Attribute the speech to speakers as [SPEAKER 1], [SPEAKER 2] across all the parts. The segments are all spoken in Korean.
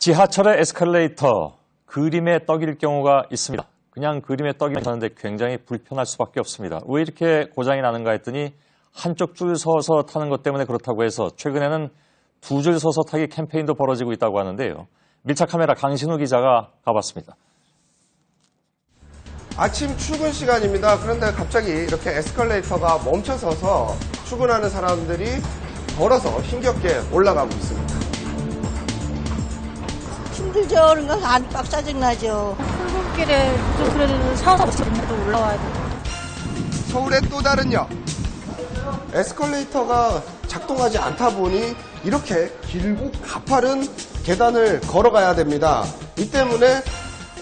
[SPEAKER 1] 지하철의 에스컬레이터, 그림의 떡일 경우가 있습니다. 그냥 그림의 떡이 괜찮은데 굉장히 불편할 수밖에 없습니다. 왜 이렇게 고장이 나는가 했더니 한쪽 줄 서서 타는 것 때문에 그렇다고 해서 최근에는 두 줄 서서 타기 캠페인도 벌어지고 있다고 하는데요. 밀착 카메라 강신우 기자가 가봤습니다.
[SPEAKER 2] 아침 출근 시간입니다. 그런데 갑자기 이렇게 에스컬레이터가 멈춰서서 출근하는 사람들이 걸어서 힘겹게 올라가고 있습니다.
[SPEAKER 3] 힘들죠. 그런 거 안 빡 짜증나죠.
[SPEAKER 4] 출근길에 좀 그래도 사고가 또 올라와야 돼.
[SPEAKER 2] 서울의 또 다른 역. 에스컬레이터가 작동하지 않다 보니 이렇게 길고 가파른 계단을 걸어가야 됩니다. 이 때문에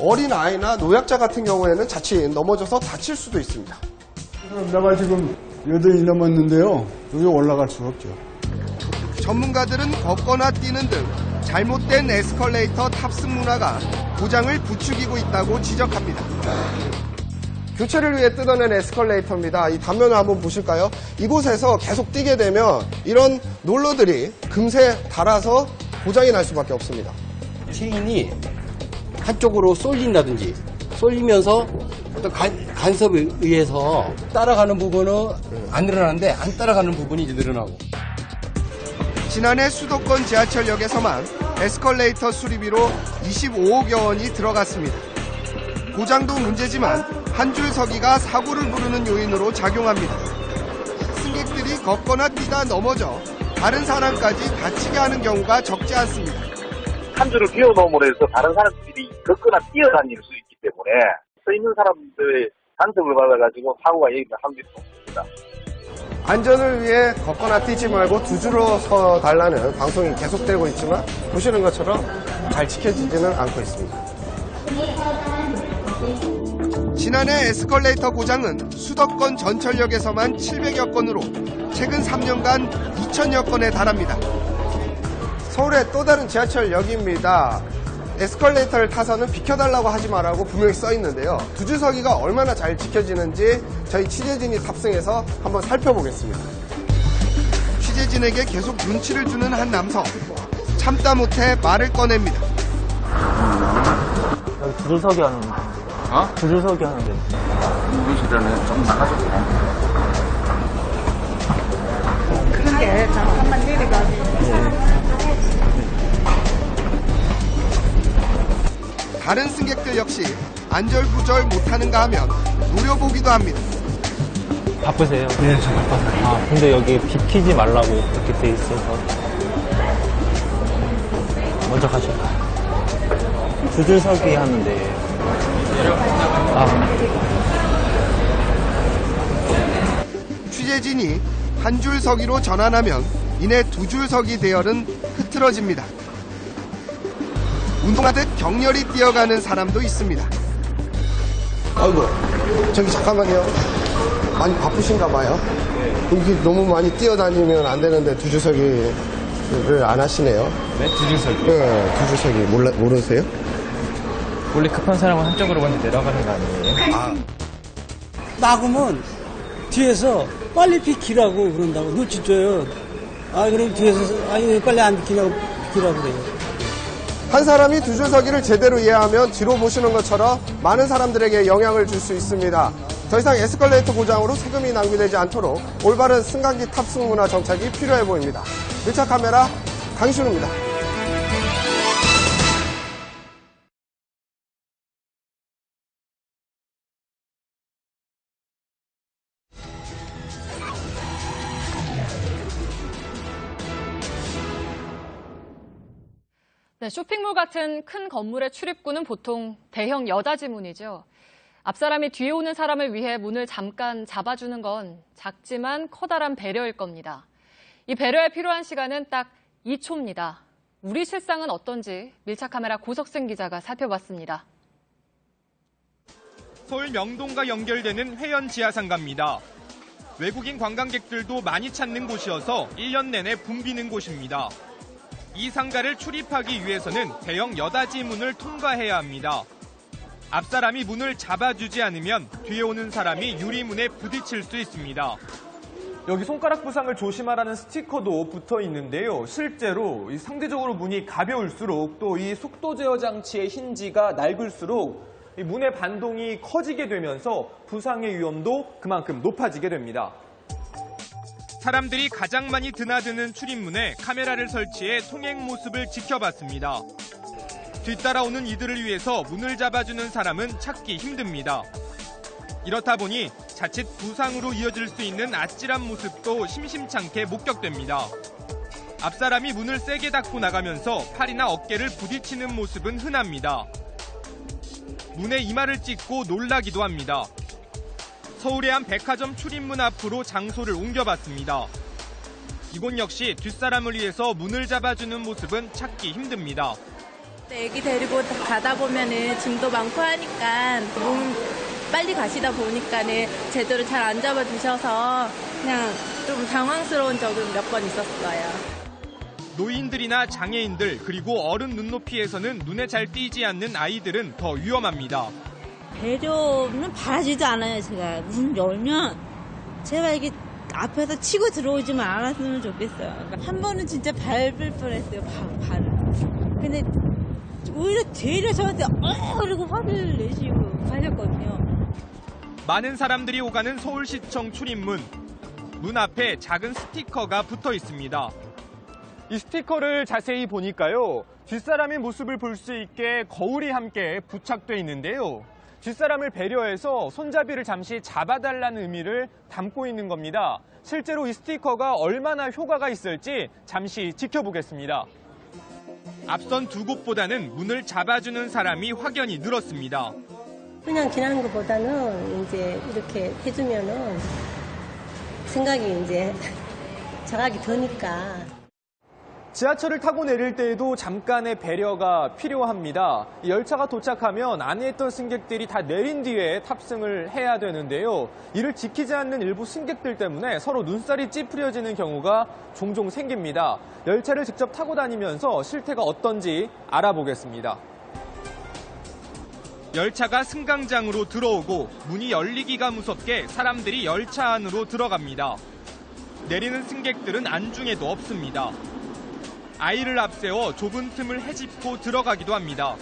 [SPEAKER 2] 어린 아이나 노약자 같은 경우에는 자칫 넘어져서 다칠 수도 있습니다.
[SPEAKER 5] 내가 지금 8이 넘었는데요. 여기 올라갈 수가 없죠.
[SPEAKER 2] 전문가들은 걷거나 뛰는 등 잘못된 에스컬레이터 탑승 문화가 고장을 부추기고 있다고 지적합니다. 교체를 위해 뜯어낸 에스컬레이터입니다. 이 단면을 한번 보실까요? 이곳에서 계속 뛰게 되면 이런 롤러들이 금세 닳아서 고장이 날 수밖에 없습니다.
[SPEAKER 6] 체인이 한쪽으로 쏠린다든지 쏠리면서 어떤 간섭에 의해서 따라가는 부분은 안 늘어나는데 안 따라가는 부분이 이제 늘어나고.
[SPEAKER 2] 지난해 수도권 지하철역에서만 에스컬레이터 수리비로 25억여 원이 들어갔습니다. 고장도 문제지만 한 줄 서기가 사고를 부르는 요인으로 작용합니다. 승객들이 걷거나 뛰다 넘어져 다른 사람까지 다치게 하는 경우가 적지 않습니다.
[SPEAKER 7] 한 줄을 비워놓음으로 해서 다른 사람들이 걷거나 뛰어다닐 수 있기 때문에 서 있는 사람들의 간섭을 받아가지고 사고가 일어날 확률이 높습니다.
[SPEAKER 2] 안전을 위해 걷거나 뛰지 말고 두 줄로 서 달라는 방송이 계속되고 있지만 보시는 것처럼 잘 지켜지지는 않고 있습니다. 지난해 에스컬레이터 고장은 수도권 전철역에서만 700여 건으로 최근 3년간 2,000여 건에 달합니다. 서울의 또 다른 지하철역입니다. 에스컬레이터를 타서는 비켜달라고 하지 말라고 분명히 써 있는데요. 두 줄 서기가 얼마나 잘 지켜지는지 저희 취재진이 탑승해서 한번 살펴보겠습니다. 취재진에게 계속 눈치를 주는 한 남성. 참다 못해 말을 꺼냅니다.
[SPEAKER 8] 여기 두 줄 서기 하는데. 어? 두 줄 서기 하는데.
[SPEAKER 9] 누구시라는 좀 나가셨고.
[SPEAKER 4] 그런 게 잠깐만 내려가지.
[SPEAKER 2] 다른 승객들 역시 안절부절 못하는가 하면 노려보기도 합니다.
[SPEAKER 8] 바쁘세요? 네, 저 바빠서요. 아, 근데 여기 비키지 말라고 이렇게 돼 있어서. 먼저 가셔. 두 줄 서기 하는데.
[SPEAKER 2] 취재진이 한 줄 서기로 전환하면 이내 두 줄 서기 대열은 흐트러집니다. 운동하듯 격렬히 뛰어가는 사람도 있습니다. 아이고, 저기 잠깐만요. 많이 바쁘신가 봐요. 여기 너무 많이 뛰어다니면 안 되는데 두 줄 서기를 안 하시네요.
[SPEAKER 8] 네? 두 줄 서기?
[SPEAKER 2] 네, 두 줄 서기 모르세요?
[SPEAKER 8] 원래 급한 사람은 한쪽으로 먼저 내려가는 거 아니에요?
[SPEAKER 10] 막으면 뒤에서 빨리 비키라고 그런다고 놓치줘요. 그럼 뒤에서 아니 빨리 안 비키냐고 비키라고 그래요.
[SPEAKER 2] 한 사람이 두 줄 서기를 제대로 이해하면 뒤로 보시는 것처럼 많은 사람들에게 영향을 줄 수 있습니다. 더 이상 에스컬레이터 고장으로 세금이 낭비되지 않도록 올바른 승강기 탑승 문화 정착이 필요해 보입니다. 밀착 카메라 강신우입니다.
[SPEAKER 11] 네, 쇼핑몰 같은 큰 건물의 출입구는 보통 대형 여닫이 문이죠. 앞사람이 뒤에 오는 사람을 위해 문을 잠깐 잡아주는 건 작지만 커다란 배려일 겁니다. 이 배려에 필요한 시간은 딱 2초입니다. 우리 실상은 어떤지 밀착카메라 고석승 기자가 살펴봤습니다.
[SPEAKER 12] 서울 명동과 연결되는 회원 지하상가입니다. 외국인 관광객들도 많이 찾는 곳이어서 1년 내내 붐비는 곳입니다. 이 상가를 출입하기 위해서는 대형 여닫이 문을 통과해야 합니다. 앞사람이 문을 잡아주지 않으면 뒤에 오는 사람이 유리문에 부딪힐 수 있습니다. 여기 손가락 부상을 조심하라는 스티커도 붙어 있는데요. 실제로 상대적으로 문이 가벼울수록 또 이 속도 제어 장치의 힌지가 낡을수록 이 문의 반동이 커지게 되면서 부상의 위험도 그만큼 높아지게 됩니다. 사람들이 가장 많이 드나드는 출입문에 카메라를 설치해 통행 모습을 지켜봤습니다. 뒤따라오는 이들을 위해서 문을 잡아주는 사람은 찾기 힘듭니다. 이렇다 보니 자칫 부상으로 이어질 수 있는 아찔한 모습도 심심찮게 목격됩니다. 앞사람이 문을 세게 닫고 나가면서 팔이나 어깨를 부딪히는 모습은 흔합니다. 문에 이마를 찍고 놀라기도 합니다. 서울의 한 백화점 출입문 앞으로 장소를 옮겨봤습니다. 이곳 역시 뒷사람을 위해서 문을 잡아주는 모습은 찾기 힘듭니다.
[SPEAKER 13] 애기 데리고 가다 보면은 짐도 많고 하니까 몸 빨리 가시다 보니까는 제대로 잘 안 잡아주셔서 그냥 좀 당황스러운 적은 몇 번 있었어요.
[SPEAKER 12] 노인들이나 장애인들 그리고 어른 눈높이에서는 눈에 잘 띄지 않는 아이들은 더 위험합니다.
[SPEAKER 3] 배려는 바라지도 않아요, 제가. 문 열면 제발 이게 앞에서 치고 들어오지만 않았으면 좋겠어요. 한 번은 진짜 밟을 뻔했어요, 발을. 근데 오히려 뒤를 저한테 그리고 화를 내시고 가셨거든요.
[SPEAKER 12] 많은 사람들이 오가는 서울시청 출입문. 문 앞에 작은 스티커가 붙어 있습니다. 이 스티커를 자세히 보니까요. 뒷사람의 모습을 볼 수 있게 거울이 함께 부착돼 있는데요. 뒷사람을 배려해서 손잡이를 잠시 잡아달라는 의미를 담고 있는 겁니다. 실제로 이 스티커가 얼마나 효과가 있을지 잠시 지켜보겠습니다. 앞선 두 곳보다는 문을 잡아주는 사람이 확연히 늘었습니다.
[SPEAKER 14] 그냥 지나는 것보다는 이제 이렇게 해주면은 생각이 이제 자각이 드니까.
[SPEAKER 12] 지하철을 타고 내릴 때에도 잠깐의 배려가 필요합니다. 열차가 도착하면 안에 있던 승객들이 다 내린 뒤에 탑승을 해야 되는데요. 이를 지키지 않는 일부 승객들 때문에 서로 눈살이 찌푸려지는 경우가 종종 생깁니다. 열차를 직접 타고 다니면서 실태가 어떤지 알아보겠습니다. 열차가 승강장으로 들어오고 문이 열리기가 무섭게 사람들이 열차 안으로 들어갑니다. 내리는 승객들은 안중에도 없습니다. 아이를 앞세워 좁은 틈을 헤집고 들어가기도 합니다.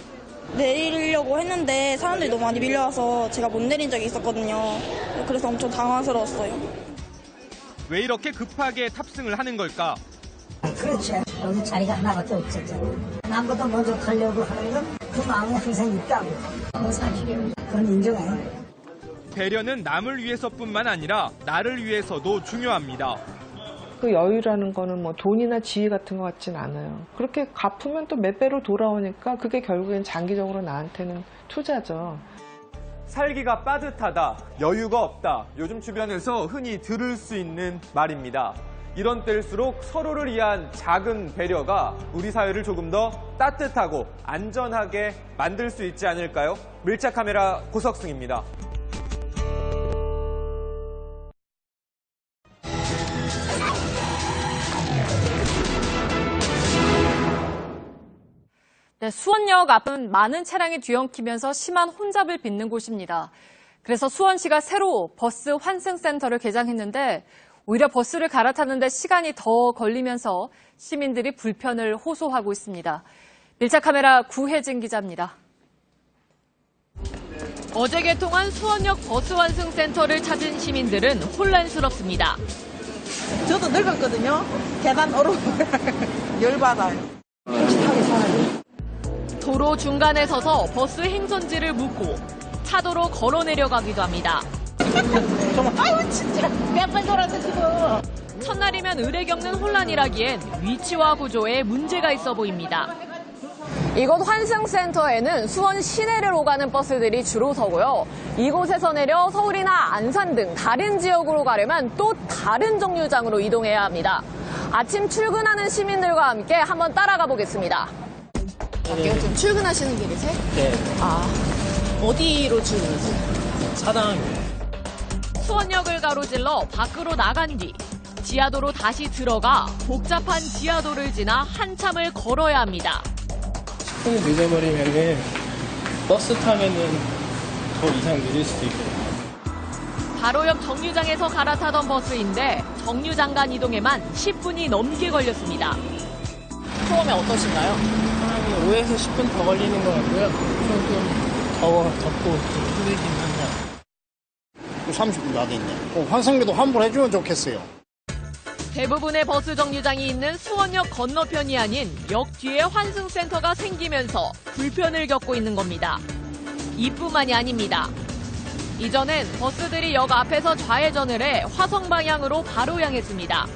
[SPEAKER 15] 내리려고 했는데 사람들이 너무 많이 밀려와서 제가 못 내린 적이 있었거든요. 그래서 엄청 당황스러웠어요.
[SPEAKER 12] 왜 이렇게 급하게 탑승을 하는 걸까?
[SPEAKER 16] 그렇지. 여기 자리가 하나밖에 없었잖아. 남보다 먼저 가려고 하는 건 그 마음이 항상 있다고. 사실은 그건 인정해요.
[SPEAKER 12] 배려는 남을 위해서뿐만 아니라 나를 위해서도 중요합니다.
[SPEAKER 17] 그 여유라는 거는 뭐 돈이나 지위 같은 것 같진 않아요. 그렇게 갚으면 또 몇 배로 돌아오니까 그게 결국엔 장기적으로 나한테는 투자죠.
[SPEAKER 12] 살기가 빠듯하다, 여유가 없다. 요즘 주변에서 흔히 들을 수 있는 말입니다. 이런 때일수록 서로를 위한 작은 배려가 우리 사회를 조금 더 따뜻하고 안전하게 만들 수 있지 않을까요? 밀착 카메라 고석승입니다.
[SPEAKER 11] 네, 수원역 앞은 많은 차량이 뒤엉키면서 심한 혼잡을 빚는 곳입니다. 그래서 수원시가 새로 버스 환승센터를 개장했는데 오히려 버스를 갈아타는데 시간이 더 걸리면서 시민들이 불편을 호소하고 있습니다. 밀착 카메라 구혜진 기자입니다. 어제 개통한 수원역 버스 환승센터를 찾은 시민들은 혼란스럽습니다.
[SPEAKER 18] 저도 늙었거든요. 계단 오르고 열받아요.
[SPEAKER 11] 도로 중간에 서서 버스 행선지를 묻고 차도로 걸어 내려가기도 합니다.
[SPEAKER 18] 아유 진짜 몇 번 돌아서 지금.
[SPEAKER 11] 첫날이면 의례 겪는 혼란이라기엔 위치와 구조에 문제가 있어 보입니다. 이곳 환승센터에는 수원 시내를 오가는 버스들이 주로 서고요. 이곳에서 내려 서울이나 안산 등 다른 지역으로 가려면 또 다른 정류장으로 이동해야 합니다. 아침 출근하는 시민들과 함께 한번 따라가 보겠습니다.
[SPEAKER 19] 지금 출근하시는 길이세요?
[SPEAKER 8] 네.
[SPEAKER 19] 어디로 출근하세요?
[SPEAKER 8] 사당입니다.
[SPEAKER 11] 수원역을 가로질러 밖으로 나간 뒤 지하도로 다시 들어가 복잡한 지하도를 지나 한참을 걸어야 합니다.
[SPEAKER 8] 10분 늦어버리면은 버스 타면은 더 이상 늦을 수도 있거든요.
[SPEAKER 11] 바로 옆 정류장에서 갈아타던 버스인데 정류장 간 이동에만 10분이 넘게 걸렸습니다.
[SPEAKER 19] 처음에 어떠신가요?
[SPEAKER 10] 5에서 10분 더 걸리는 것 같고요. 조금 덥고 좀 흐리긴 한데.
[SPEAKER 20] 30분 나겠네. 환승비도 환불해주면 좋겠어요.
[SPEAKER 11] 대부분의 버스 정류장이 있는 수원역 건너편이 아닌 역 뒤에 환승센터가 생기면서 불편을 겪고 있는 겁니다. 이뿐만이 아닙니다. 이전엔 버스들이 역 앞에서 좌회전을 해 화성 방향으로 바로 향했습니다.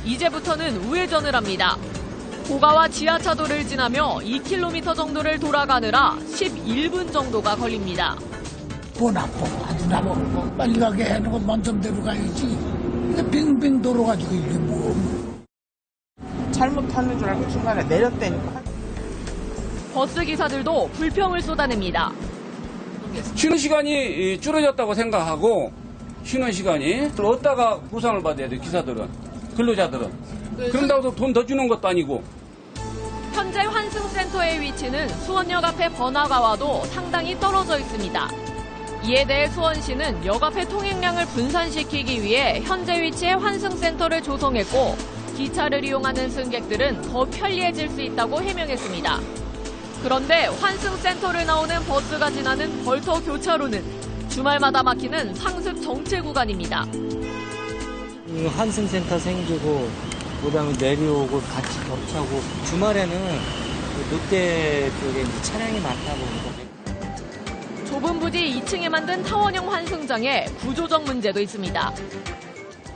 [SPEAKER 11] 이제부터는 우회전을 합니다. 고가와 지하차도를 지나며 2km 정도를 돌아가느라 11분 정도가 걸립니다.
[SPEAKER 18] 나빠. 아주 나빠. 빨리 가게 해놓고 만점대로 가야지. 빙빙 돌아가지고 이게 뭐.
[SPEAKER 21] 잘못하는 줄 알고 중간에 내렸다니까.
[SPEAKER 11] 버스 기사들도 불평을 쏟아냅니다.
[SPEAKER 22] 쉬는 시간이 줄어졌다고 생각하고 쉬는 시간이 어디다가 보상을 받아야 돼 기사들은 근로자들은 그런다고 돈 더 주는 것도 아니고.
[SPEAKER 11] 현재 환승센터의 위치는 수원역 앞에 번화가와도 상당히 떨어져 있습니다. 이에 대해 수원시는 역 앞의 통행량을 분산시키기 위해 현재 위치에 환승센터를 조성했고 기차를 이용하는 승객들은 더 편리해질 수 있다고 해명했습니다. 그런데 환승센터를 나오는 버스가 지나는 벌터 교차로는 주말마다 막히는 상습 정체 구간입니다.
[SPEAKER 10] 환승센터 생기고 그다음에 내려오고 같이 겹차고 주말에는 롯데 쪽에 차량이 많다 보니까
[SPEAKER 11] 좁은 부지 2층에 만든 타원형 환승장에 구조적 문제도 있습니다.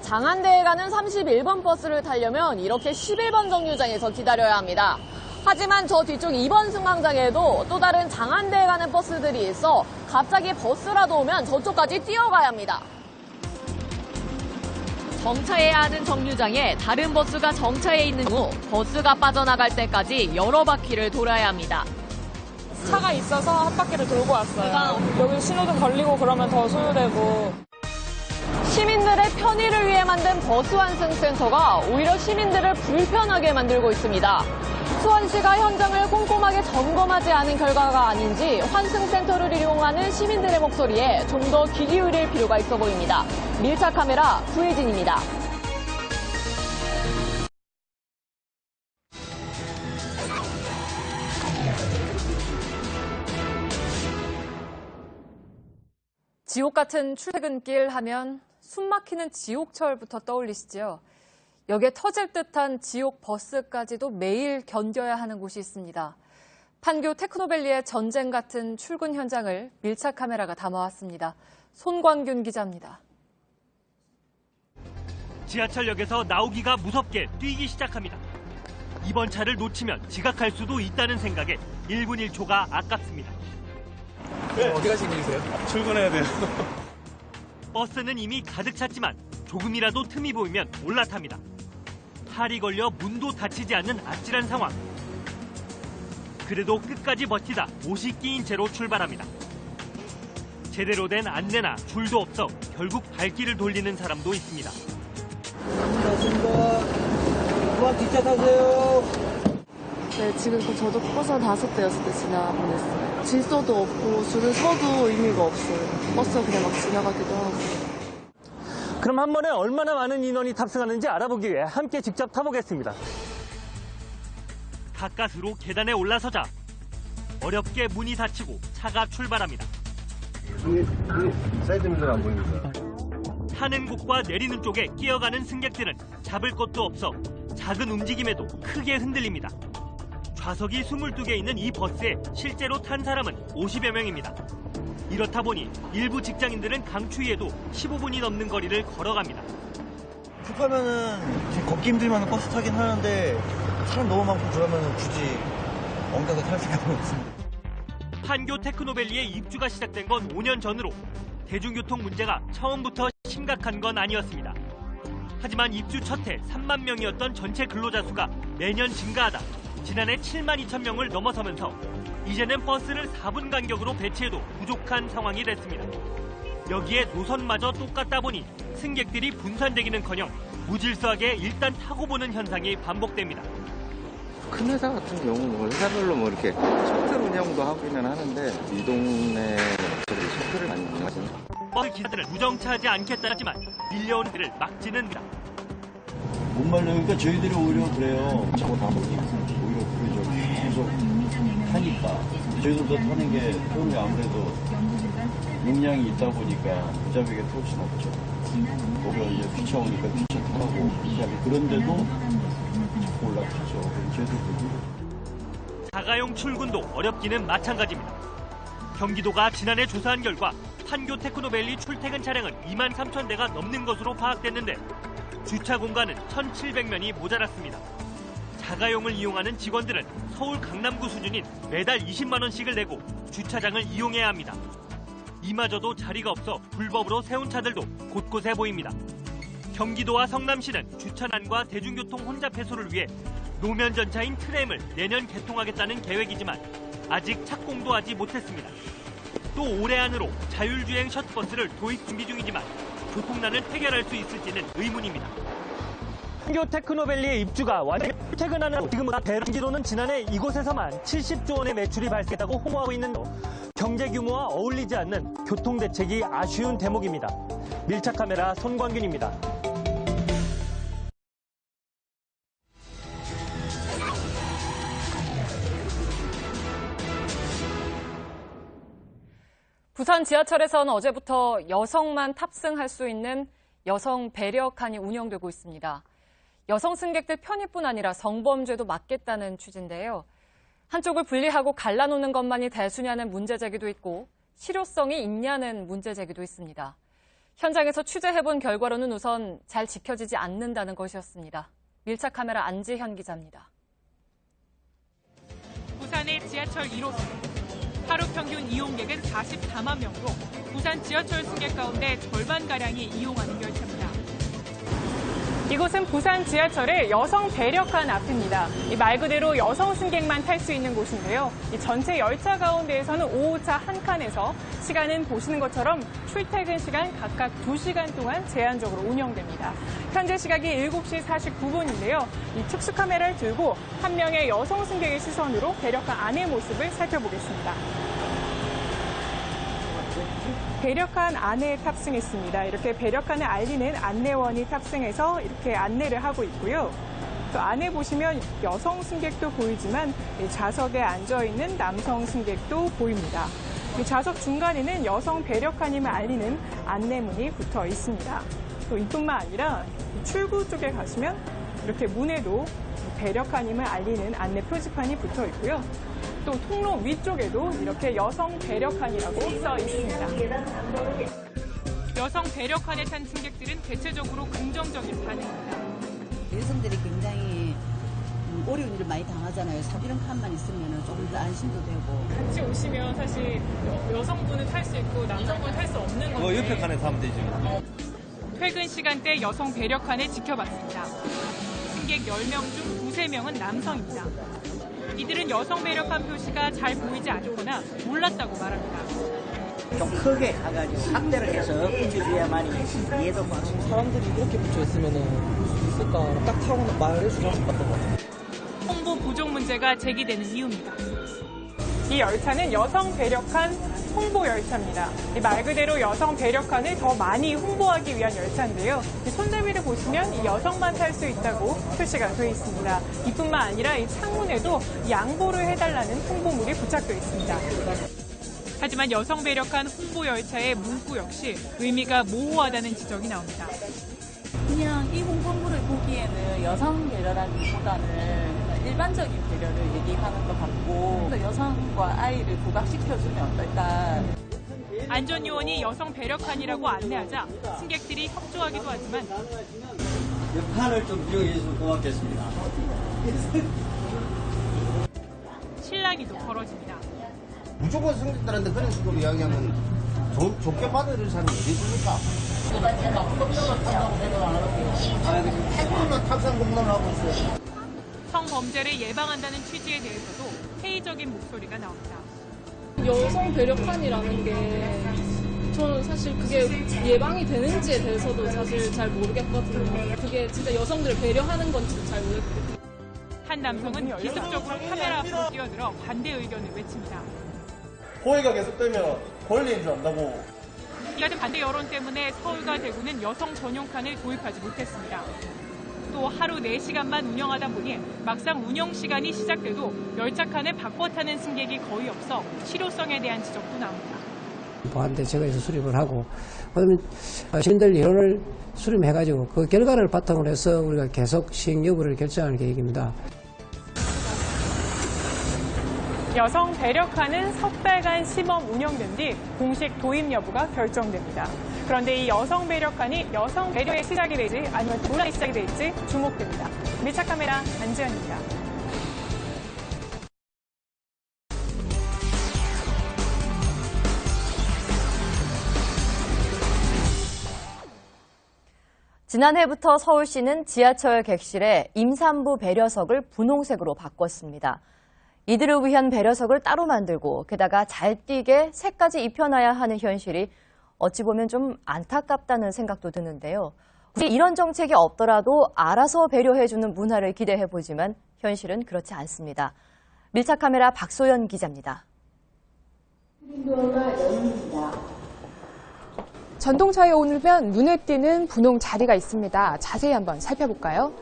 [SPEAKER 19] 장안대에 가는 31번 버스를 타려면 이렇게 11번 정류장에서 기다려야 합니다. 하지만 저 뒤쪽 2번 승강장에도 또 다른 장안대에 가는 버스들이 있어 갑자기 버스라도 오면 저쪽까지 뛰어가야 합니다.
[SPEAKER 11] 정차해야 하는 정류장에 다른 버스가 정차해 있는 후 버스가 빠져나갈 때까지 여러 바퀴를 돌아야 합니다.
[SPEAKER 23] 차가 있어서 한 바퀴를 돌고 왔어요. 여기 신호등 걸리고 그러면 더 소요되고.
[SPEAKER 19] 시민들의 편의를 위해 만든 버스 환승센터가 오히려 시민들을 불편하게 만들고 있습니다. 수원시가 현장을 꼼꼼하게 점검하지 않은 결과가 아닌지 환승센터를 이용하는 시민들의 목소리에 좀 더 귀 기울일 필요가 있어 보입니다. 밀착 카메라 구혜진입니다.
[SPEAKER 11] 지옥 같은 출퇴근길 하면 숨막히는 지옥철부터 떠올리시죠? 역에 터질 듯한 지옥 버스까지도 매일 견뎌야 하는 곳이 있습니다. 판교 테크노밸리의 전쟁 같은 출근 현장을 밀착 카메라가 담아왔습니다. 손광균 기자입니다.
[SPEAKER 24] 지하철역에서 나오기가 무섭게 뛰기 시작합니다. 이번 차를 놓치면 지각할 수도 있다는 생각에 1분 1초가 아깝습니다.
[SPEAKER 25] 네. 어디 가시는 길이세요? 출근해야 돼요.
[SPEAKER 24] 버스는 이미 가득 찼지만 조금이라도 틈이 보이면 올라탑니다. 탈이 걸려 문도 닫히지 않는 아찔한 상황. 그래도 끝까지 버티다 옷이 끼인 채로 출발합니다. 제대로 된 안내나 줄도 없어 결국 발길을 돌리는 사람도 있습니다.
[SPEAKER 10] 그만 뒷차 타세요.
[SPEAKER 26] 네, 지금 저도 버스 5대, 6대 지나보냈어요. 질서도 없고 줄을 서도 의미가 없어요. 버스가 그냥 막 지나가기도 하고.
[SPEAKER 24] 그럼 한 번에 얼마나 많은 인원이 탑승하는지 알아보기 위해 함께 직접 타보겠습니다. 가까스로 계단에 올라서자 어렵게 문이 닫히고 차가 출발합니다.
[SPEAKER 25] 사이드미러는 안 보입니다.
[SPEAKER 24] 타는 곳과 내리는 쪽에 끼어가는 승객들은 잡을 것도 없어 작은 움직임에도 크게 흔들립니다. 좌석이 22개 있는 이 버스에 실제로 탄 사람은 50여 명입니다. 이렇다 보니 일부 직장인들은 강추위에도 15분이 넘는 거리를 걸어갑니다.
[SPEAKER 27] 급하면은 걷기 힘들면 버스 타긴 하는데 사람 너무 많고 그러면 굳이 엉겨서 탈 생각은 없습니다.
[SPEAKER 24] 판교 테크노밸리의 입주가 시작된 건 5년 전으로 대중교통 문제가 처음부터 심각한 건 아니었습니다. 하지만 입주 첫 해 3만 명이었던 전체 근로자 수가 매년 증가하다 지난해 7만 2천 명을 넘어서면서 이제는 버스를 4분 간격으로 배치해도 부족한 상황이 됐습니다. 여기에 노선마저 똑같다 보니 승객들이 분산되기는커녕 무질서하게 일단 타고 보는 현상이 반복됩니다.
[SPEAKER 9] 큰 회사 같은 경우 회사별로 뭐 이렇게 셔틀 운영도 하기는 하는데 이 동네 셔틀을 많이 운영하시는.
[SPEAKER 24] 버스 기사들은 무정차하지 않겠다지만 밀려오는 그를 막지는 못합니다.
[SPEAKER 27] 못 말려니까 저희들이 오히려 그래요. 차고 다 보니까 오히려 그러죠. 계속 타니까 저희들도 타는 게 그런 게 아무래도 용량이 있다 보니까 무자비하게 태울 수는 없죠. 거기가 이제 귀찮으니까 귀찮다고 그런데도 자꾸 올라타죠. 저희들도
[SPEAKER 24] 자가용 출근도 어렵기는 마찬가지입니다. 경기도가 지난해 조사한 결과 판교 테크노밸리 출퇴근 차량은 23,000대가 넘는 것으로 파악됐는데 주차 공간은 1,700면이 모자랐습니다. 자가용을 이용하는 직원들은 서울 강남구 수준인 매달 20만 원씩을 내고 주차장을 이용해야 합니다. 이마저도 자리가 없어 불법으로 세운 차들도 곳곳에 보입니다. 경기도와 성남시는 주차난과 대중교통 혼잡 해소를 위해 노면 전차인 트램을 내년 개통하겠다는 계획이지만 아직 착공도 하지 못했습니다. 또 올해 안으로 자율주행 셔틀버스를 도입 준비 중이지만 교통난을 해결할 수 있을지는 의문입니다. 판교 테크노밸리의 입주가 완전히 퇴근하는 지금보다 경기도는 지난해 이곳에서만 70조 원의 매출이 발생했다고 홍보하고 있는데 경제 규모와 어울리지 않는 교통대책이 아쉬운 대목입니다. 밀착 카메라 손광균입니다.
[SPEAKER 11] 부산 지하철에서는 어제부터 여성만 탑승할 수 있는 여성 배려칸이 운영되고 있습니다. 여성 승객들 편의뿐 아니라 성범죄도 막겠다는 취지인데요. 한쪽을 분리하고 갈라놓는 것만이 대수냐는 문제 제기도 있고 실효성이 있냐는 문제 제기도 있습니다. 현장에서 취재해본 결과로는 우선 잘 지켜지지 않는다는 것이었습니다. 밀착 카메라 안지현 기자입니다.
[SPEAKER 1] 부산의 지하철 1호선. 하루 평균 이용객은 44만 명으로 부산 지하철 승객 가운데 절반가량이 이용하는 열차입니다. 이곳은 부산 지하철의 여성 배려칸 앞입니다. 말 그대로 여성 승객만 탈 수 있는 곳인데요. 전체 열차 가운데에서는 5호차 한 칸에서 시간은 보시는 것처럼 출퇴근 시간 각각 2시간 동안 제한적으로 운영됩니다. 현재 시각이 7시 49분인데요. 이 특수 카메라를 들고 한 명의 여성 승객의 시선으로 배려칸 안의 모습을 살펴보겠습니다. 배려칸 안에 탑승했습니다. 이렇게 배려칸을 알리는 안내원이 탑승해서 이렇게 안내를 하고 있고요. 또 안에 보시면 여성 승객도 보이지만 좌석에 앉아있는 남성 승객도 보입니다. 좌석 중간에는 여성 배려칸임을 알리는 안내문이 붙어 있습니다. 또 이뿐만 아니라 출구 쪽에 가시면 이렇게 문에도 배려칸임을 알리는 안내 표지판이 붙어 있고요. 또 통로 위쪽에도 이렇게 여성 배려칸이라고 써 있습니다. 여성 배려칸에 탄 승객들은 대체적으로 긍정적인 반응입니다.
[SPEAKER 2] 여성들이 굉장히 어려운 일을 많이 당하잖아요. 이런 칸만 있으면 조금 더 안심도 되고.
[SPEAKER 1] 같이 오시면 사실 여성분은 탈 수 있고 남성분은 탈 수 없는 건데.
[SPEAKER 25] 옆에 칸에 타면 되죠.
[SPEAKER 1] 퇴근 시간대 여성 배려칸을 지켜봤습니다. 승객 10명 중 2~3명은 남성입니다. 이들은 여성 배려칸 표시가 잘 보이지 않거나 몰랐다고 말합니다.
[SPEAKER 4] 좀 크게 가가지고 확대를 해서 붙여줘야만이 이해도 많고.
[SPEAKER 5] 사람들이 이렇게 붙여있으면 있을까 딱 타고 말해주지 않을 것 같아요.
[SPEAKER 1] 홍보 부족 문제가 제기되는 이유입니다. 이 열차는 여성 배려칸 홍보 열차입니다. 말 그대로 여성 배려칸을 더 많이 홍보하기 위한 열차인데요. 손잡이를 보시면 이 여성만 탈 수 있다고 표시가 되어 있습니다. 이뿐만 아니라 이 창문에도 양보를 해달라는 홍보물이 부착되어 있습니다. 하지만 여성 배려칸 홍보 열차의 문구 역시 의미가 모호하다는 지적이 나옵니다.
[SPEAKER 26] 그냥 이 홍보물을 보기에는 여성 배려라기보다는 일반적인 배려를 얘기하는 것 같고 여성과 아이를 부각시켜주면 어떨까.
[SPEAKER 1] 안전요원이 여성 배려칸이라고 안내하자 승객들이 협조하기도 하지만
[SPEAKER 4] 이 칸을 좀 이용해 주시면 고맙겠습니다.
[SPEAKER 1] 실랑이도 벌어집니다.
[SPEAKER 20] 무조건 승객들한테 그런 식으로 이야기하면 좋게 받아들일 사람이 어디 있습니까? 태국만 탑승 공론을 하고 있어요.
[SPEAKER 1] 성범죄를 예방한다는 취지에 대해서도 회의적인 목소리가 나옵니다.
[SPEAKER 26] 여성 배려칸이라는 게 저는 사실 그게 예방이 되는지에 대해서도 사실 잘 모르겠거든요. 그게 진짜 여성들을 배려하는 건지도 잘 모르겠거든요.
[SPEAKER 1] 한 남성은 기습적으로 카메라 앞으로 뛰어들어 반대 의견을 외칩니다.
[SPEAKER 27] 호의가 계속되면 권리인 줄 안다고.
[SPEAKER 1] 이 같은 반대 여론 때문에 서울과 대구는 여성 전용 칸을 도입하지 못했습니다. 또 하루 4시간만 운영하다 보니 막상 운영 시간이 시작돼도 열차 칸을 바꿔 타는 승객이 거의 없어 실효성에 대한 지적도 나옵니다.
[SPEAKER 10] 보안대책에서 수립을 하고, 그러면 시민들 여론을 수렴해가지고 그 결과를 바탕으로 해서 우리가 계속 시행 여부를 결정할 계획입니다.
[SPEAKER 1] 여성 배려칸은 석 달간 시범 운영된 뒤 공식 도입 여부가 결정됩니다. 그런데 이 여성 배려칸이 여성 배려의 시작이 되지 아니면 논란의 시작이 될지 주목됩니다. 밀착 카메라 안지현입니다.
[SPEAKER 3] 지난해부터 서울시는 지하철 객실에 임산부 배려석을 분홍색으로 바꿨습니다. 이들을 위한 배려석을 따로 만들고 게다가 잘 뛰게 색까지 입혀놔야 하는 현실이 어찌 보면 좀 안타깝다는 생각도 드는데요. 굳이 이런 정책이 없더라도 알아서 배려해주는 문화를 기대해보지만 현실은 그렇지 않습니다. 밀착 카메라 박소연 기자입니다.
[SPEAKER 6] 전동차에 오르면 눈에 띄는 분홍 자리가 있습니다. 자세히 한번 살펴볼까요?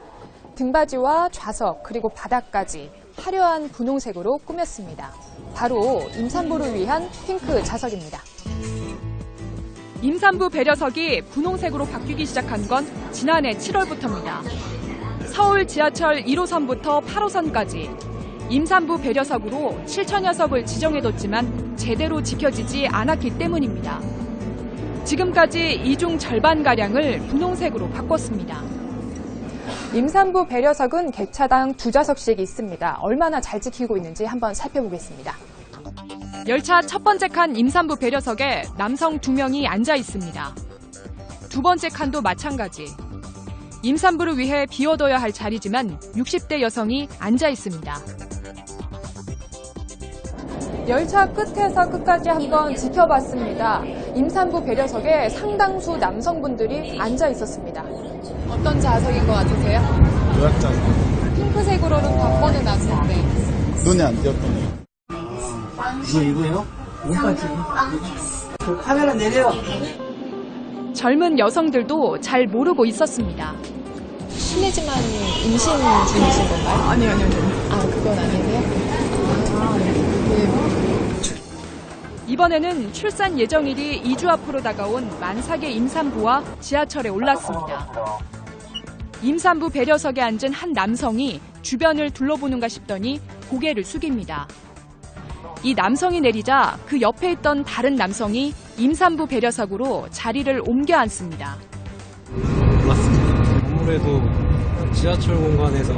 [SPEAKER 6] 등받이와 좌석 그리고 바닥까지 화려한 분홍색으로 꾸몄습니다. 바로 임산부를 위한 핑크 좌석입니다.
[SPEAKER 1] 임산부 배려석이 분홍색으로 바뀌기 시작한 건 지난해 7월부터입니다. 서울 지하철 1호선부터 8호선까지 임산부 배려석으로 7천여 석을 지정해뒀지만 제대로 지켜지지 않았기 때문입니다. 지금까지 이 중 절반가량을 분홍색으로 바꿨습니다.
[SPEAKER 6] 임산부 배려석은 객차당 2좌석씩 있습니다. 얼마나 잘 지키고 있는지 한번 살펴보겠습니다.
[SPEAKER 1] 열차 첫 번째 칸 임산부 배려석에 남성 2명이 앉아 있습니다. 두 번째 칸도 마찬가지. 임산부를 위해 비워둬야 할 자리지만 60대 여성이 앉아 있습니다.
[SPEAKER 6] 열차 끝에서 끝까지 한번 지켜봤습니다. 임산부 배려석에 상당수 남성분들이 앉아 있었습니다. 어떤 좌석인 것 같으세요?
[SPEAKER 7] 노약자.
[SPEAKER 6] 핑크색으로는 바꿔는 놨는데.
[SPEAKER 7] 눈에 안 띄었던
[SPEAKER 10] 이거요? 옷까지. 그 카메라 내려.
[SPEAKER 1] 젊은 여성들도 잘 모르고 있었습니다.
[SPEAKER 6] 실례지만 임신 중이신 건가요?
[SPEAKER 1] 아니요.
[SPEAKER 6] 아, 그건 아니고요?
[SPEAKER 1] 이번에는 출산 예정일이 2주 앞으로 다가온 만삭의 임산부와 지하철에 올랐습니다. 임산부 배려석에 앉은 한 남성이 주변을 둘러보는가 싶더니 고개를 숙입니다. 이 남성이 내리자 그 옆에 있던 다른 남성이 임산부 배려석으로 자리를 옮겨 앉습니다.
[SPEAKER 13] 맞습니다. 아무래도 지하철 공간에서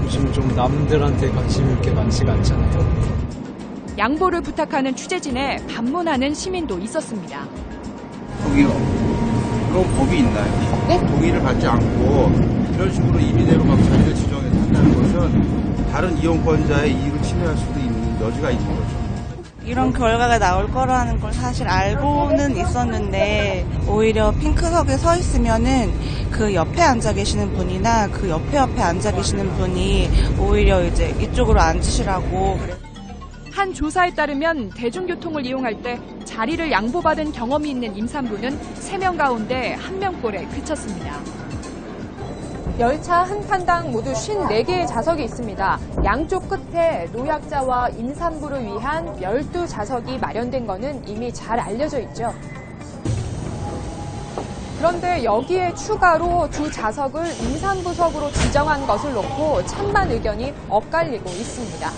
[SPEAKER 13] 요즘 좀 남들한테 관심이 이렇게 많지가 않잖아요.
[SPEAKER 1] 양보를 부탁하는 취재진에 반문하는 시민도 있었습니다.
[SPEAKER 7] 저기요. 그런 법이 있나요? 네? 동의를 받지 않고 이런 식으로 임의대로 막 자리를 지정해서 한다는 것은 다른 이용권자의 이익을 침해할 수도 있는 여지가 있는 거죠.
[SPEAKER 14] 이런 결과가 나올 거라는 걸 사실 알고는 있었는데 오히려 핑크석에 서 있으면은 그 옆에 앉아 계시는 분이나 그 옆에 앉아 계시는 분이 오히려 이제 이쪽으로 앉으시라고.
[SPEAKER 1] 한 조사에 따르면 대중교통을 이용할 때 자리를 양보받은 경험이 있는 임산부는 3명 가운데 1명꼴에 그쳤습니다.
[SPEAKER 6] 열차 한 칸당 모두 54개의 좌석이 있습니다. 양쪽 끝에 노약자와 임산부를 위한 12좌석이 마련된 것은 이미 잘 알려져 있죠. 그런데 여기에 추가로 2좌석을 임산부석으로 지정한 것을 놓고 찬반 의견이 엇갈리고 있습니다.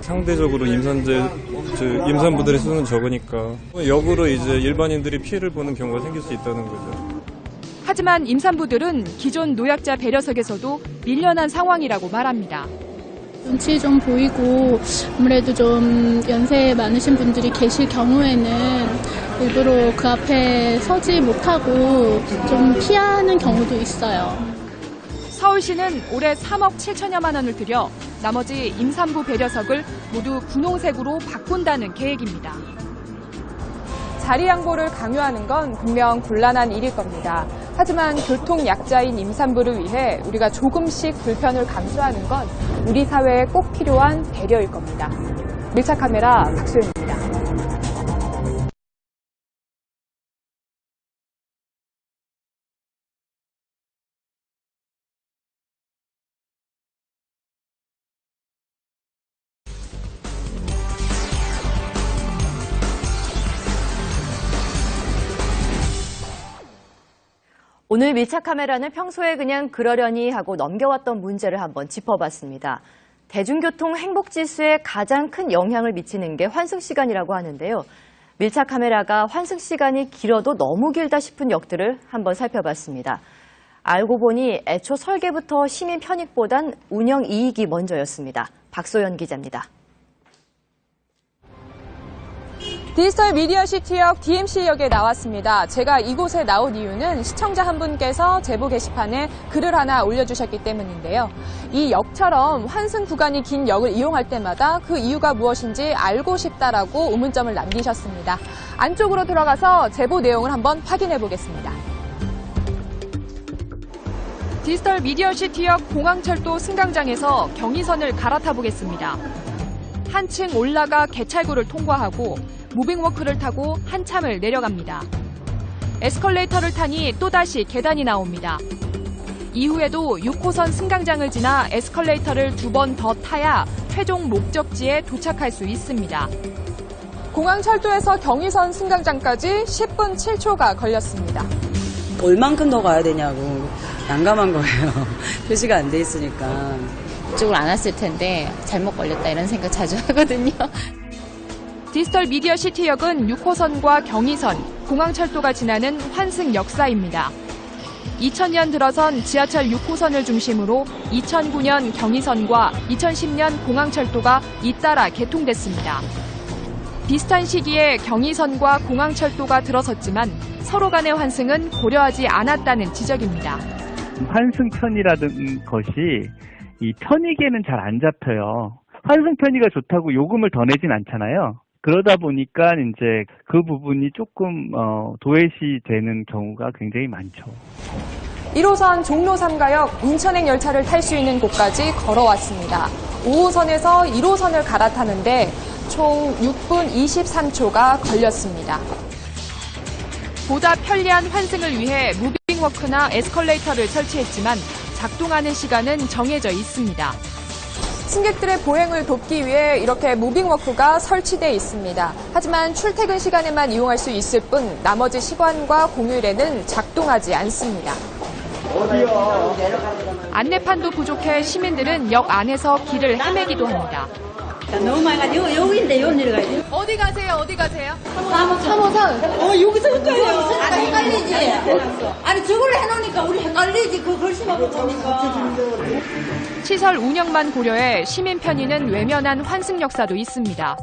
[SPEAKER 15] 상대적으로 임산부들의 수는 적으니까 역으로 이제 일반인들이 피해를 보는 경우가 생길 수 있다는 거죠.
[SPEAKER 1] 하지만 임산부들은 기존 노약자 배려석에서도 밀려난 상황이라고 말합니다.
[SPEAKER 16] 눈치 좀 보이고 아무래도 좀 연세 많으신 분들이 계실 경우에는 일부러 그 앞에 서지 못하고 좀 피하는 경우도 있어요.
[SPEAKER 1] 서울시는 올해 3억 7천여만 원을 들여 나머지 임산부 배려석을 모두 분홍색으로 바꾼다는 계획입니다.
[SPEAKER 6] 자리 양보를 강요하는 건 분명 곤란한 일일 겁니다. 하지만 교통 약자인 임산부를 위해 우리가 조금씩 불편을 감수하는 건 우리 사회에 꼭 필요한 배려일 겁니다. 밀착 카메라 박소연입니다.
[SPEAKER 3] 오늘 밀착 카메라는 평소에 그냥 그러려니 하고 넘겨왔던 문제를 한번 짚어봤습니다. 대중교통 행복지수에 가장 큰 영향을 미치는 게 환승시간이라고 하는데요. 밀착 카메라가 환승시간이 길어도 너무 길다 싶은 역들을 한번 살펴봤습니다. 알고 보니 애초 설계부터 시민 편익보단 운영 이익이 먼저였습니다. 박소연 기자입니다.
[SPEAKER 6] 디지털 미디어 시티역 DMC역에 나왔습니다. 제가 이곳에 나온 이유는 시청자 한 분께서 제보 게시판에 글을 하나 올려주셨기 때문인데요. 이 역처럼 환승 구간이 긴 역을 이용할 때마다 그 이유가 무엇인지 알고 싶다라고 의문점을 남기셨습니다. 안쪽으로 들어가서 제보 내용을 한번 확인해 보겠습니다. 디지털 미디어 시티역 공항철도 승강장에서 경의선을 갈아타 보겠습니다. 한층 올라가 개찰구를 통과하고 무빙워크를 타고 한참을 내려갑니다. 에스컬레이터를 타니 또다시 계단이 나옵니다. 이후에도 6호선 승강장을 지나 에스컬레이터를 2번 더 타야 최종 목적지에 도착할 수 있습니다. 공항철도에서 경의선 승강장까지 10분 7초가 걸렸습니다.
[SPEAKER 2] 얼만큼 더 가야 되냐고 난감한 거예요. 표시가 안 돼 있으니까.
[SPEAKER 8] 이쪽으로 안 왔을 텐데 잘못 걸렸다 이런 생각 자주 하거든요.
[SPEAKER 6] 디지털 미디어 시티역은 6호선과 경의선, 공항철도가 지나는 환승 역사입니다. 2000년 들어선 지하철 6호선을 중심으로 2009년 경의선과 2010년 공항철도가 잇따라 개통됐습니다. 비슷한 시기에 경의선과 공항철도가 들어섰지만 서로 간의 환승은 고려하지 않았다는 지적입니다.
[SPEAKER 12] 환승 편의라는 것이 이 편익에는 잘 안 잡혀요. 환승 편의가 좋다고 요금을 더 내진 않잖아요. 그러다 보니까 이제 그 부분이 조금 도외시 되는 경우가 굉장히 많죠.
[SPEAKER 6] 1호선 종로 3가역 인천행 열차를 탈 수 있는 곳까지 걸어왔습니다. 5호선에서 1호선을 갈아타는데 총 6분 23초가 걸렸습니다. 보다 편리한 환승을 위해 무빙워크나 에스컬레이터를 설치했지만 작동하는 시간은 정해져 있습니다. 승객들의 보행을 돕기 위해 이렇게 무빙워크가 설치돼 있습니다. 하지만 출퇴근 시간에만 이용할 수 있을 뿐 나머지 시간과 공휴일에는 작동하지 않습니다. 안내판도 부족해 시민들은 역 안에서 길을 헤매기도 합니다.
[SPEAKER 17] 너무 많이 가지고 여기인데 여기 내려가야 돼.
[SPEAKER 6] 어디 가세요? 어디 가세요?
[SPEAKER 17] 3호선. 여기서부터요. 아니 헷갈리지. 아니 저걸로 해놓으니까 우리 헷갈리지. 그 글씨만 보니까.
[SPEAKER 6] 시설 운영만 고려해 시민 편의는 외면한 환승 역사도 있습니다.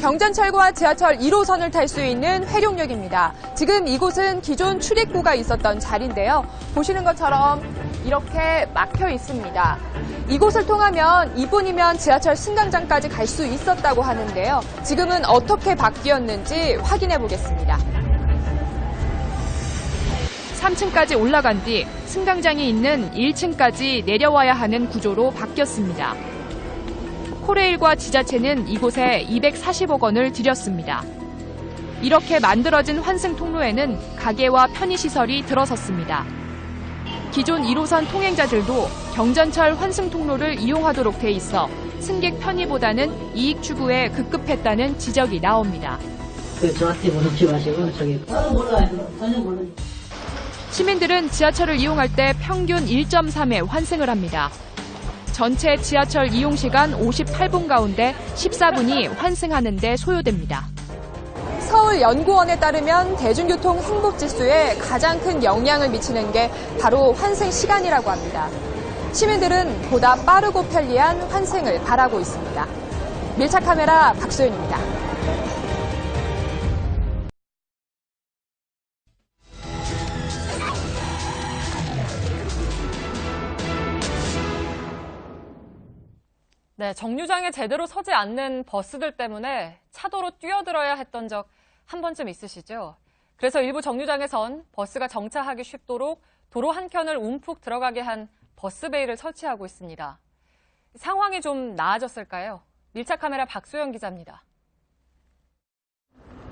[SPEAKER 6] 경전철과 지하철 1호선을 탈 수 있는 회룡역입니다. 지금 이곳은 기존 출입구가 있었던 자리인데요. 보시는 것처럼 이렇게 막혀 있습니다. 이곳을 통하면 2분이면 지하철 승강장까지 갈 수 있었다고 하는데요. 지금은 어떻게 바뀌었는지 확인해 보겠습니다. 3층까지 올라간 뒤 승강장이 있는 1층까지 내려와야 하는 구조로 바뀌었습니다. 코레일과 지자체는 이곳에 240억 원을 들였습니다. 이렇게 만들어진 환승 통로에는 가게와 편의시설이 들어섰습니다. 기존 1호선 통행자들도 경전철 환승 통로를 이용하도록 돼 있어 승객 편의보다는 이익 추구에 급급했다는 지적이 나옵니다.
[SPEAKER 17] 저한테 물어보지 마시고 저기. 전혀 몰라요.
[SPEAKER 6] 시민들은 지하철을 이용할 때 평균 1.3회 환승을 합니다. 전체 지하철 이용 시간 58분 가운데 14분이 환승하는 데 소요됩니다. 서울연구원에 따르면 대중교통 행복지수에 가장 큰 영향을 미치는 게 바로 환승 시간이라고 합니다. 시민들은 보다 빠르고 편리한 환승을 바라고 있습니다. 밀착 카메라 박소연입니다.
[SPEAKER 11] 네, 정류장에 제대로 서지 않는 버스들 때문에 차도로 뛰어들어야 했던 적 한 번쯤 있으시죠? 그래서 일부 정류장에선 버스가 정차하기 쉽도록 도로 한켠을 움푹 들어가게 한 버스베이를 설치하고 있습니다. 상황이 좀 나아졌을까요? 밀착 카메라 박소영 기자입니다.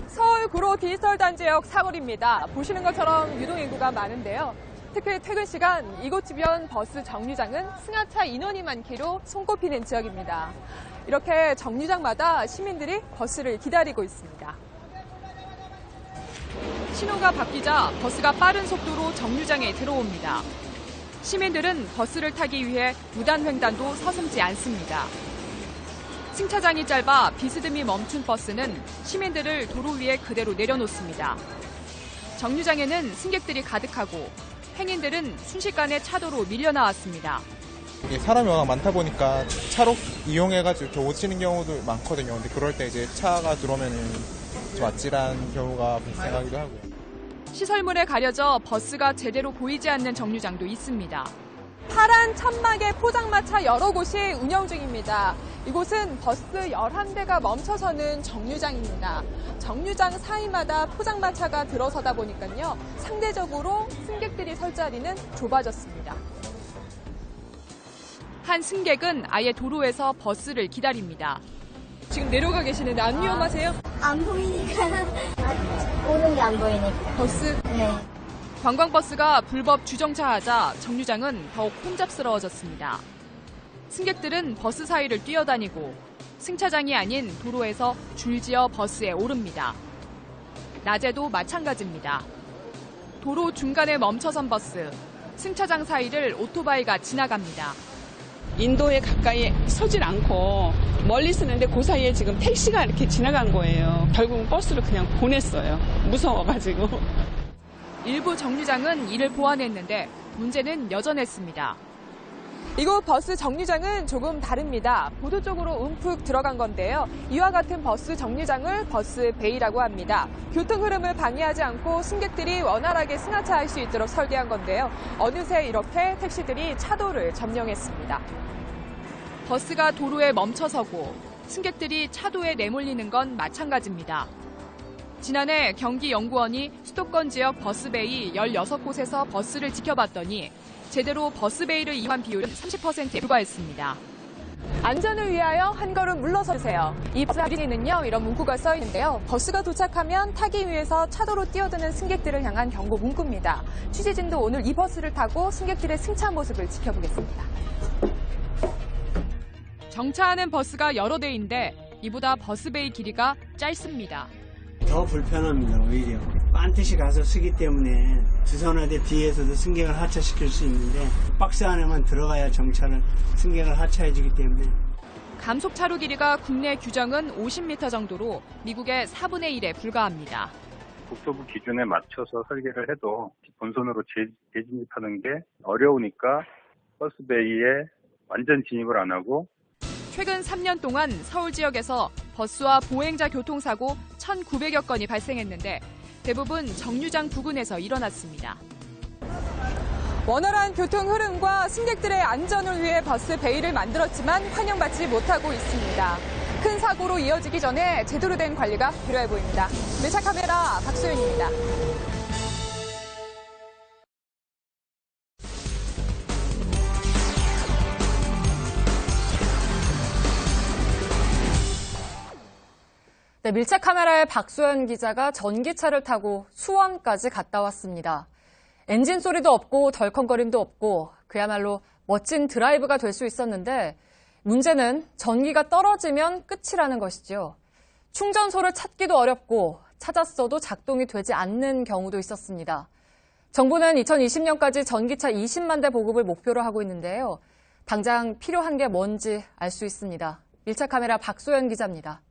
[SPEAKER 6] 서울 구로 디지털 단지역 사거리입니다. 보시는 것처럼 유동인구가 많은데요. 특히 퇴근 시간 이곳 주변 버스 정류장은 승하차 인원이 많기로 손꼽히는 지역입니다. 이렇게 정류장마다 시민들이 버스를 기다리고 있습니다.
[SPEAKER 1] 신호가 바뀌자 버스가 빠른 속도로 정류장에 들어옵니다. 시민들은 버스를 타기 위해 무단 횡단도 서슴지 않습니다. 승차장이 짧아 비스듬히 멈춘 버스는 시민들을 도로 위에 그대로 내려놓습니다. 정류장에는 승객들이 가득하고 행인들은 순식간에 차도로 밀려나왔습니다.
[SPEAKER 9] 사람이 워낙 많다 보니까 차로 이용해가지고 이렇게 못 치는 경우도 많거든요. 근데 그럴 때 이제 차가 들어오면 좀 아찔한 경우가 발생하기도 하고요.
[SPEAKER 1] 시설물에 가려져 버스가 제대로 보이지 않는 정류장도 있습니다.
[SPEAKER 6] 파란 천막의 포장마차 여러 곳이 운영 중입니다. 이곳은 버스 11대가 멈춰서는 정류장입니다. 정류장 사이마다 포장마차가 들어서다 보니까요. 상대적으로 승객들이 설 자리는 좁아졌습니다.
[SPEAKER 1] 한 승객은 아예 도로에서 버스를 기다립니다.
[SPEAKER 6] 지금 내려가 계시는데 안 위험하세요?
[SPEAKER 18] 안 보이니까. 오는 게 안 보이니까.
[SPEAKER 6] 버스?
[SPEAKER 18] 네.
[SPEAKER 1] 관광버스가 불법 주정차하자 정류장은 더욱 혼잡스러워졌습니다. 승객들은 버스 사이를 뛰어다니고 승차장이 아닌 도로에서 줄지어 버스에 오릅니다. 낮에도 마찬가지입니다. 도로 중간에 멈춰선 버스, 승차장 사이를 오토바이가 지나갑니다.
[SPEAKER 19] 인도에 가까이 서질 않고 멀리 쓰는데 그 사이에 지금 택시가 이렇게 지나간 거예요. 결국 버스를 그냥 보냈어요. 무서워가지고.
[SPEAKER 1] 일부 정류장은 이를 보완했는데 문제는 여전했습니다.
[SPEAKER 6] 이곳 버스 정류장은 조금 다릅니다. 보도 쪽으로 움푹 들어간 건데요. 이와 같은 버스 정류장을 버스 베이라고 합니다. 교통 흐름을 방해하지 않고 승객들이 원활하게 승하차할 수 있도록 설계한 건데요. 어느새 이렇게 택시들이 차도를 점령했습니다.
[SPEAKER 1] 버스가 도로에 멈춰서고 승객들이 차도에 내몰리는 건 마찬가지입니다. 지난해 경기연구원이 수도권 지역 버스베이 16곳에서 버스를 지켜봤더니 제대로 버스베이를 이용한 비율은 30%에 불과했습니다.
[SPEAKER 6] 안전을 위하여 한 걸음 물러서세요. 이 버스 앞뒤는요 이런 문구가 써 있는데요. 버스가 도착하면 타기 위해서 차도로 뛰어드는 승객들을 향한 경고 문구입니다. 취재진도 오늘 이 버스를 타고 승객들의 승차 모습을 지켜보겠습니다.
[SPEAKER 1] 정차하는 버스가 여러 대인데 이보다 버스베이 길이가 짧습니다.
[SPEAKER 10] 더 불편합니다, 오히려. 반드시 가서 쓰기 때문에 주선화대 뒤에서도 승객을 하차시킬 수 있는데 박스 안에만 들어가야 정차를 승객을 하차해주기 때문에.
[SPEAKER 1] 감속 차로 길이가 국내 규정은 50m 정도로 미국의 4분의 1에 불과합니다.
[SPEAKER 21] 국토부 기준에 맞춰서 설계를 해도 본선으로 재진입하는 게 어려우니까 버스베이에 완전 진입을 안 하고
[SPEAKER 1] 최근 3년 동안 서울 지역에서 버스와 보행자 교통사고 1,900여 건이 발생했는데 대부분 정류장 부근에서 일어났습니다.
[SPEAKER 6] 원활한 교통 흐름과 승객들의 안전을 위해 버스 베이를 만들었지만 환영받지 못하고 있습니다. 큰 사고로 이어지기 전에 제대로 된 관리가 필요해 보입니다. 밀착 카메라 박소연입니다.
[SPEAKER 22] 네, 밀착 카메라의 박소연 기자가 전기차를 타고 수원까지 갔다 왔습니다. 엔진 소리도 없고 덜컹거림도 없고 그야말로 멋진 드라이브가 될 수 있었는데 문제는 전기가 떨어지면 끝이라는 것이죠. 충전소를 찾기도 어렵고 찾았어도 작동이 되지 않는 경우도 있었습니다. 정부는 2020년까지 전기차 20만 대 보급을 목표로 하고 있는데요. 당장 필요한 게 뭔지 알 수 있습니다. 밀착 카메라 박소연 기자입니다.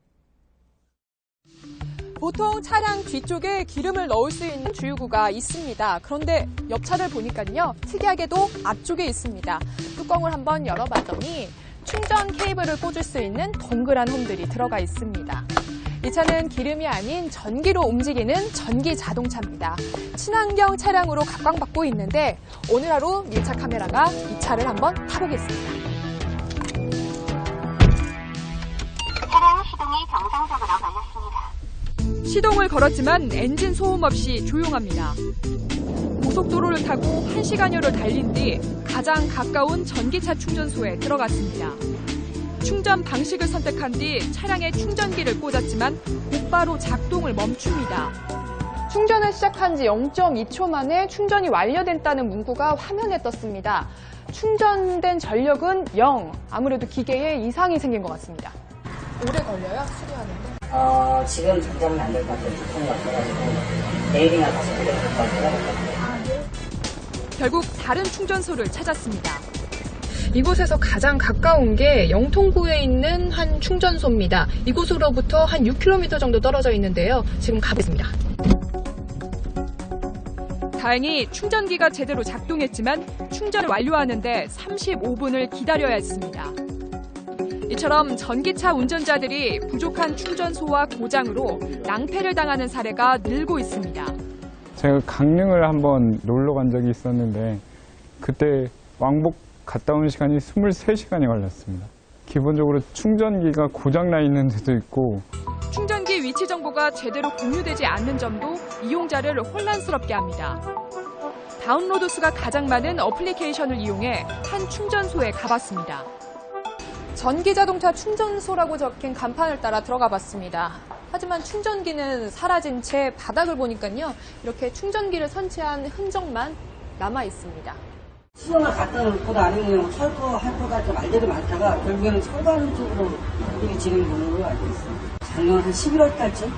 [SPEAKER 6] 보통 차량 뒤쪽에 기름을 넣을 수 있는 주유구가 있습니다. 그런데 옆차를 보니까요. 특이하게도 앞쪽에 있습니다. 뚜껑을 한번 열어봤더니 충전 케이블을 꽂을 수 있는 동그란 홈들이 들어가 있습니다. 이 차는 기름이 아닌 전기로 움직이는 전기 자동차입니다. 친환경 차량으로 각광받고 있는데 오늘 하루 밀착 카메라가 이 차를 한번 타보겠습니다.
[SPEAKER 23] 차량 시동이 정상적으로 걸렸습니다.
[SPEAKER 1] 시동을 걸었지만 엔진 소음 없이 조용합니다. 고속도로를 타고 1시간여를 달린 뒤 가장 가까운 전기차 충전소에 들어갔습니다. 충전 방식을 선택한 뒤 차량에 충전기를 꽂았지만 곧바로 작동을 멈춥니다.
[SPEAKER 6] 충전을 시작한 지 0.2초 만에 충전이 완료됐다는 문구가 화면에 떴습니다. 충전된 전력은 0. 아무래도 기계에 이상이 생긴 것 같습니다. 오래 걸려요? 수리하는데?
[SPEAKER 18] 지금 당장은 안 될 것 같아요. 부품이 없어가지고.
[SPEAKER 4] 내일이나 다시 보내겠다고.
[SPEAKER 6] 결국 다른 충전소를 찾았습니다. 이곳에서 가장 가까운 게 영통구에 있는 한 충전소입니다. 이곳으로부터 한 6km 정도 떨어져 있는데요. 지금 가보겠습니다. 다행히 충전기가 제대로 작동했지만 충전을 완료하는데 35분을 기다려야 했습니다. 이처럼 전기차 운전자들이 부족한 충전소와 고장으로 낭패를 당하는 사례가 늘고 있습니다.
[SPEAKER 5] 제가 강릉을 한번 놀러 간 적이 있었는데 그때 왕복 갔다 오는 시간이 23시간이 걸렸습니다. 기본적으로 충전기가 고장나 있는 데도 있고
[SPEAKER 6] 충전기 위치 정보가 제대로 공유되지 않는 점도 이용자를 혼란스럽게 합니다. 다운로드 수가 가장 많은 어플리케이션을 이용해 한 충전소에 가봤습니다. 전기자동차 충전소라고 적힌 간판을 따라 들어가 봤습니다. 하지만 충전기는 사라진 채 바닥을 보니까요. 이렇게 충전기를 선치한 흔적만 남아 있습니다.
[SPEAKER 4] 수정을 갖다 놓을 것도 아니면 철거할 것 같은 말들이 많다가 결국에는 철거하는 쪽으로 이게 진행되는 걸로 알고 있습니다. 작년 한 11월 달쯤?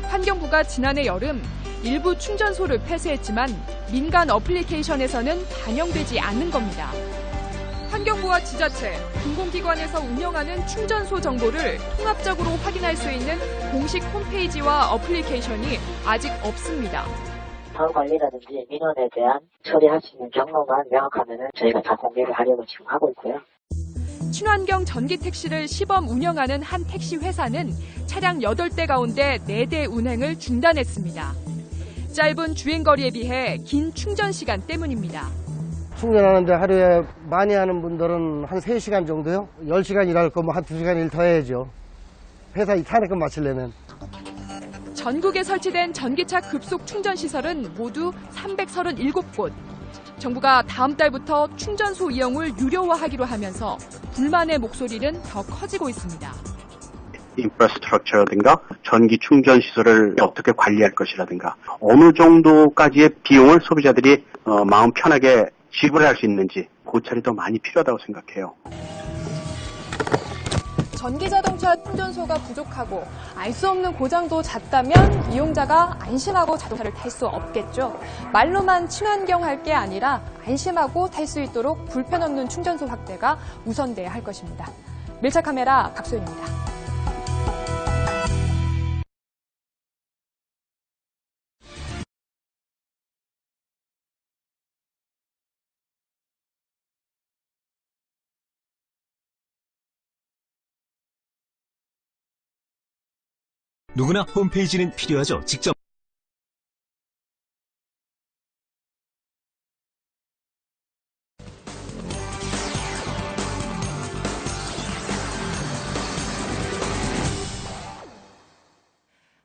[SPEAKER 6] 환경부가 지난해 여름 일부 충전소를 폐쇄했지만 민간 어플리케이션에서는 반영되지 않는 겁니다. 환경부와 지자체, 공공기관에서 운영하는 충전소 정보를 통합적으로 확인할 수 있는 공식 홈페이지와 어플리케이션이 아직 없습니다.
[SPEAKER 4] 사후 관리라든지 민원에 대한 처리할 수 있는 경로만 명확하면 저희가 다 공개를 하려고 지금 하고 있고요.
[SPEAKER 6] 친환경 전기 택시를 시범 운영하는 한 택시 회사는 차량 8대 가운데 4대 운행을 중단했습니다. 짧은 주행거리에 비해 긴 충전 시간 때문입니다.
[SPEAKER 20] 충전하는데 하루에 많이 하는 분들은 한 3시간 정도요? 10시간 일할 거면 한 2시간 일 더 해야죠. 회사 탄핵금 마치려면.
[SPEAKER 6] 전국에 설치된 전기차 급속 충전 시설은 모두 337곳. 정부가 다음 달부터 충전소 이용을 유료화하기로 하면서 불만의 목소리는 더 커지고 있습니다.
[SPEAKER 24] 인프라스트럭처라든가 전기 충전 시설을 어떻게 관리할 것이라든가 어느 정도까지의 비용을 소비자들이 마음 편하게 지불할 수 있는지 고찰이 더 많이 필요하다고 생각해요.
[SPEAKER 6] 전기자동차 충전소가 부족하고 알 수 없는 고장도 잦다면 이용자가 안심하고 자동차를 탈 수 없겠죠. 말로만 친환경할 게 아니라 안심하고 탈 수 있도록 불편 없는 충전소 확대가 우선돼야 할 것입니다. 밀착 카메라 박소연입니다.
[SPEAKER 25] 누구나 홈페이지는 필요하죠. 직접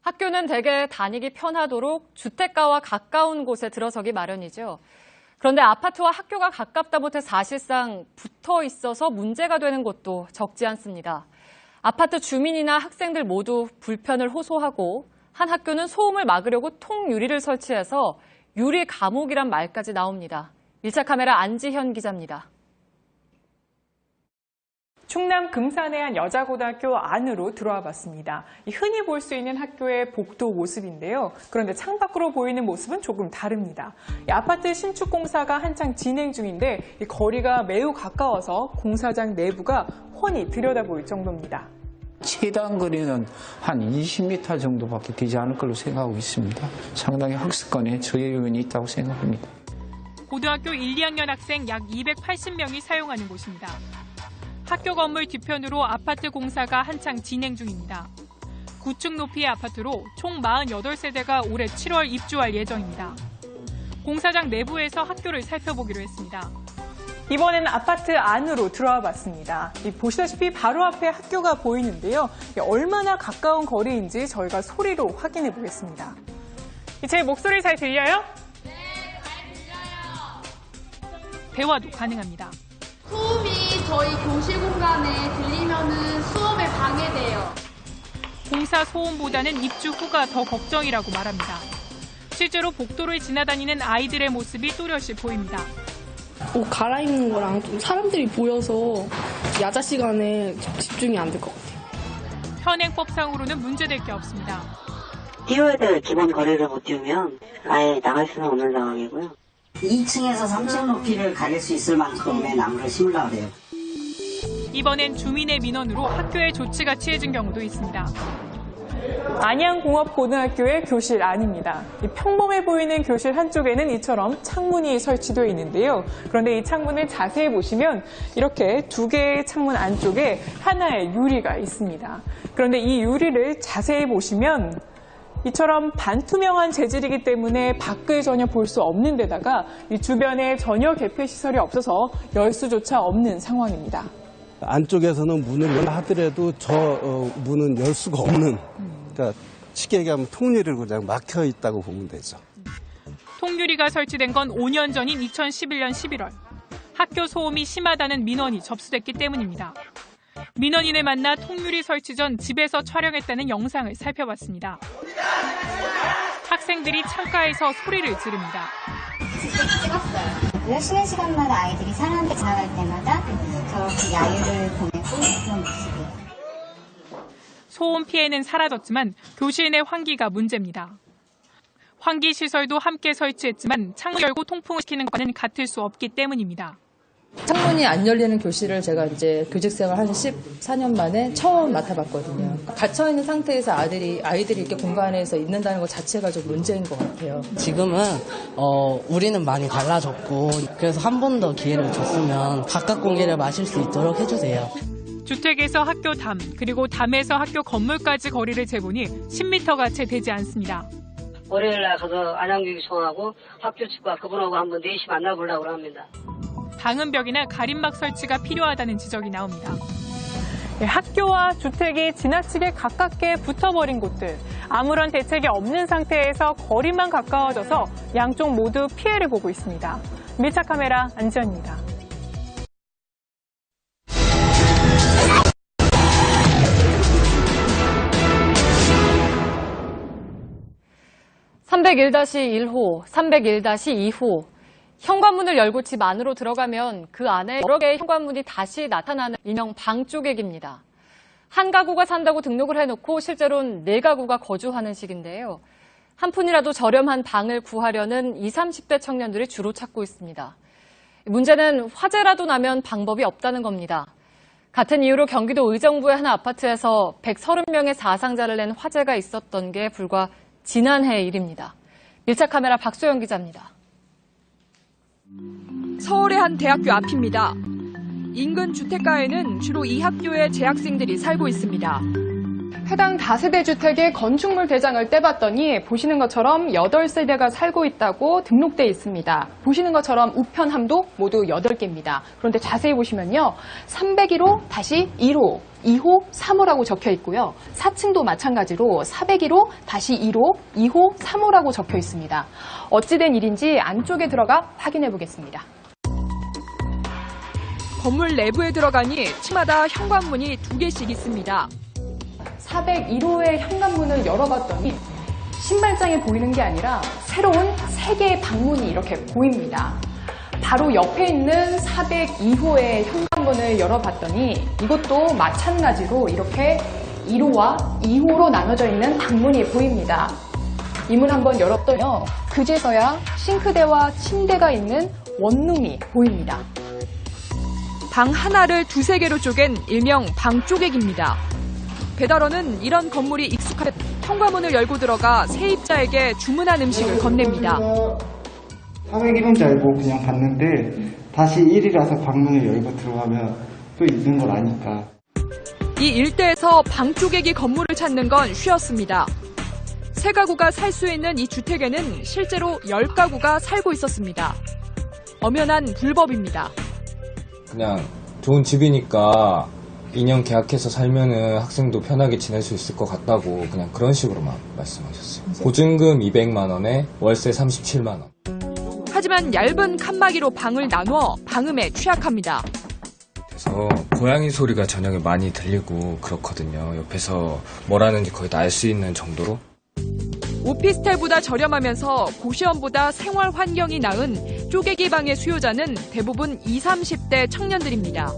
[SPEAKER 22] 학교는 대개 다니기 편하도록 주택가와 가까운 곳에 들어서기 마련이죠. 그런데 아파트와 학교가 가깝다 못해 사실상 붙어 있어서 문제가 되는 곳도 적지 않습니다. 아파트 주민이나 학생들 모두 불편을 호소하고 한 학교는 소음을 막으려고 통유리를 설치해서 유리 감옥이란 말까지 나옵니다. 1차 카메라 안지현 기자입니다.
[SPEAKER 1] 충남 금산의 한 여자고등학교 안으로 들어와 봤습니다. 흔히 볼 수 있는 학교의 복도 모습인데요. 그런데 창밖으로 보이는 모습은 조금 다릅니다. 아파트 신축 공사가 한창 진행 중인데 이 거리가 매우 가까워서 공사장 내부가 훤히 들여다보일 정도입니다.
[SPEAKER 26] 최단 거리는 한 20m 정도밖에 되지 않을 걸로 생각하고 있습니다. 상당히 학습권에 저해 요인이 있다고 생각합니다.
[SPEAKER 1] 고등학교 1, 2학년 학생 약 280명이 사용하는 곳입니다. 학교 건물 뒤편으로 아파트 공사가 한창 진행 중입니다. 9층 높이의 아파트로 총 48세대가 올해 7월 입주할 예정입니다. 공사장 내부에서 학교를 살펴보기로 했습니다. 이번엔 아파트 안으로 들어와 봤습니다. 보시다시피 바로 앞에 학교가 보이는데요. 얼마나 가까운 거리인지 저희가 소리로 확인해 보겠습니다. 제 목소리 잘 들려요?
[SPEAKER 27] 네, 잘 들려요.
[SPEAKER 1] 대화도 가능합니다.
[SPEAKER 27] 소음이 저희 교실 공간에 들리면은 수업에 방해돼요.
[SPEAKER 1] 공사 소음보다는 입주 후가 더 걱정이라고 말합니다. 실제로 복도를 지나다니는 아이들의 모습이 또렷이 보입니다.
[SPEAKER 28] 옷 갈아입는 거랑 좀 사람들이 보여서 야자 시간에 집중이 안 될 것 같아요.
[SPEAKER 1] 현행법상으로는 문제될 게 없습니다.
[SPEAKER 2] 띄워야 될 기본 거리를 못 띄우면 아예 나갈 수는 없는 상황이고요.
[SPEAKER 4] 2층에서 3층 높이를 가릴 수 있을 만큼의 나무를 심으려고 해요.
[SPEAKER 1] 이번엔 주민의 민원으로 학교에 조치가 취해진 경우도 있습니다.
[SPEAKER 3] 안양공업고등학교의 교실 안입니다. 평범해 보이는 교실 한쪽에는 이처럼 창문이 설치되어 있는데요. 그런데 이 창문을 자세히 보시면 이렇게 두 개의 창문 안쪽에 하나의 유리가 있습니다. 그런데 이 유리를 자세히 보시면 이처럼 반투명한 재질이기 때문에 밖을 전혀 볼 수 없는 데다가 이 주변에 전혀 개폐 시설이 없어서 열 수조차 없는 상황입니다.
[SPEAKER 7] 안쪽에서는 문을 하더라도 저 문은 열 수가 없는, 그러니까 쉽게 얘기하면 통유리를 그냥 막혀 있다고 보면 되죠.
[SPEAKER 1] 통유리가 설치된 건 5년 전인 2011년 11월. 학교 소음이 심하다는 민원이 접수됐기 때문입니다. 민원인을 만나 통유리 설치 전 집에서 촬영했다는 영상을 살펴봤습니다. 학생들이 창가에서 소리를 지릅니다.
[SPEAKER 18] 쉬는 시간마다 아이들이 사람한테 지나갈 때마다 저렇게 야유를 보내고 그런 모습이에요.
[SPEAKER 1] 소음 피해는 사라졌지만 교실 내 환기가 문제입니다. 환기 시설도 함께 설치했지만 창문 열고 통풍을 시키는 것과는 같을 수 없기 때문입니다.
[SPEAKER 8] 창문이 안 열리는 교실을 제가 이제 교직생활 한 14년 만에 처음 맡아봤거든요. 갇혀있는 상태에서 아이들이 이렇게 공간에서 있는다는 것 자체가 좀 문제인 것 같아요.
[SPEAKER 13] 지금은 우리는 많이 달라졌고 그래서 한 번 더 기회를 줬으면 바깥 공기를 마실 수 있도록 해주세요.
[SPEAKER 1] 주택에서 학교 담, 그리고 담에서 학교 건물까지 거리를 재보니 10m가 채 되지 않습니다.
[SPEAKER 2] 월요일날 가서 안양교육 소하고 학교 측과 그분하고 한번 4시 만나보려고 합니다.
[SPEAKER 1] 방음벽이나 가림막 설치가 필요하다는 지적이 나옵니다. 학교와 주택이 지나치게 가깝게 붙어버린 곳들, 아무런 대책이 없는 상태에서 거리만 가까워져서 양쪽 모두 피해를 보고 있습니다. 밀착 카메라 안지연입니다.
[SPEAKER 11] (301-1호), (301-2호) 현관문을 열고 집 안으로 들어가면 그 안에 여러 개의 현관문이 다시 나타나는 일명 방쪼개기입니다. 한 가구가 산다고 등록을 해놓고 실제로는 4가구가 거주하는 식인데요. 한 푼이라도 저렴한 방을 구하려는 20, 30대 청년들이 주로 찾고 있습니다. 문제는 화재라도 나면 방법이 없다는 겁니다. 같은 이유로 경기도 의정부의 한 아파트에서 130명의 사상자를 낸 화재가 있었던 게 불과 지난해 일입니다. 밀착 카메라 박소영 기자입니다.
[SPEAKER 14] 서울의 한 대학교 앞입니다. 인근 주택가에는 주로 이 학교의 재학생들이 살고 있습니다.
[SPEAKER 6] 해당 다세대 주택의 건축물 대장을 떼봤더니 보시는 것처럼 8세대가 살고 있다고 등록돼 있습니다. 보시는 것처럼 우편함도 모두 8개입니다. 그런데 자세히 보시면요. 301호-1호, 2호, 3호라고 적혀 있고요. 4층도 마찬가지로 401호-1호, 2호, 3호라고 적혀 있습니다. 어찌된 일인지 안쪽에 들어가 확인해 보겠습니다.
[SPEAKER 14] 건물 내부에 들어가니 층마다 현관문이 2개씩 있습니다.
[SPEAKER 6] 401호의 현관문을 열어봤더니 신발장이 보이는 게 아니라 새로운 3개의 방문이 이렇게 보입니다. 바로 옆에 있는 402호의 현관문을 열어봤더니 이것도 마찬가지로 이렇게 1호와 2호로 나눠져 있는 방문이 보입니다. 이 문 한번 열었더니요. 그제서야 싱크대와 침대가 있는 원룸이 보입니다.
[SPEAKER 14] 방 하나를 2-3개로 쪼갠 일명 방쪼개기입니다. 배달원은 이런 건물이 익숙한 현관문을 열고 들어가 세입자에게 주문한 음식을 건넵니다.
[SPEAKER 15] 401호인 줄 알고 그냥 봤는데 다시 1이라서 방문을 열고 들어가면 또 있는 걸 아니까.
[SPEAKER 14] 이 일대에서 방쪼개기 건물을 찾는 건 쉬웠습니다. 3가구가 살 수 있는 이 주택에는 실제로 10가구가 살고 있었습니다. 엄연한 불법입니다.
[SPEAKER 16] 그냥 좋은 집이니까 2년 계약해서 살면은 학생도 편하게 지낼 수 있을 것 같다고 그냥 그런 식으로만 말씀하셨어요. 보증금 200만 원에 월세 37만 원.
[SPEAKER 14] 하지만 얇은 칸막이로 방을 나누어 방음에 취약합니다.
[SPEAKER 16] 그래서 고양이 소리가 저녁에 많이 들리고 그렇거든요. 옆에서 뭘 하는지 거의 다 알 수 있는 정도로.
[SPEAKER 14] 오피스텔보다 저렴하면서 고시원보다 생활 환경이 나은 쪼개기 방의 수요자는 대부분 20, 30대 청년들입니다.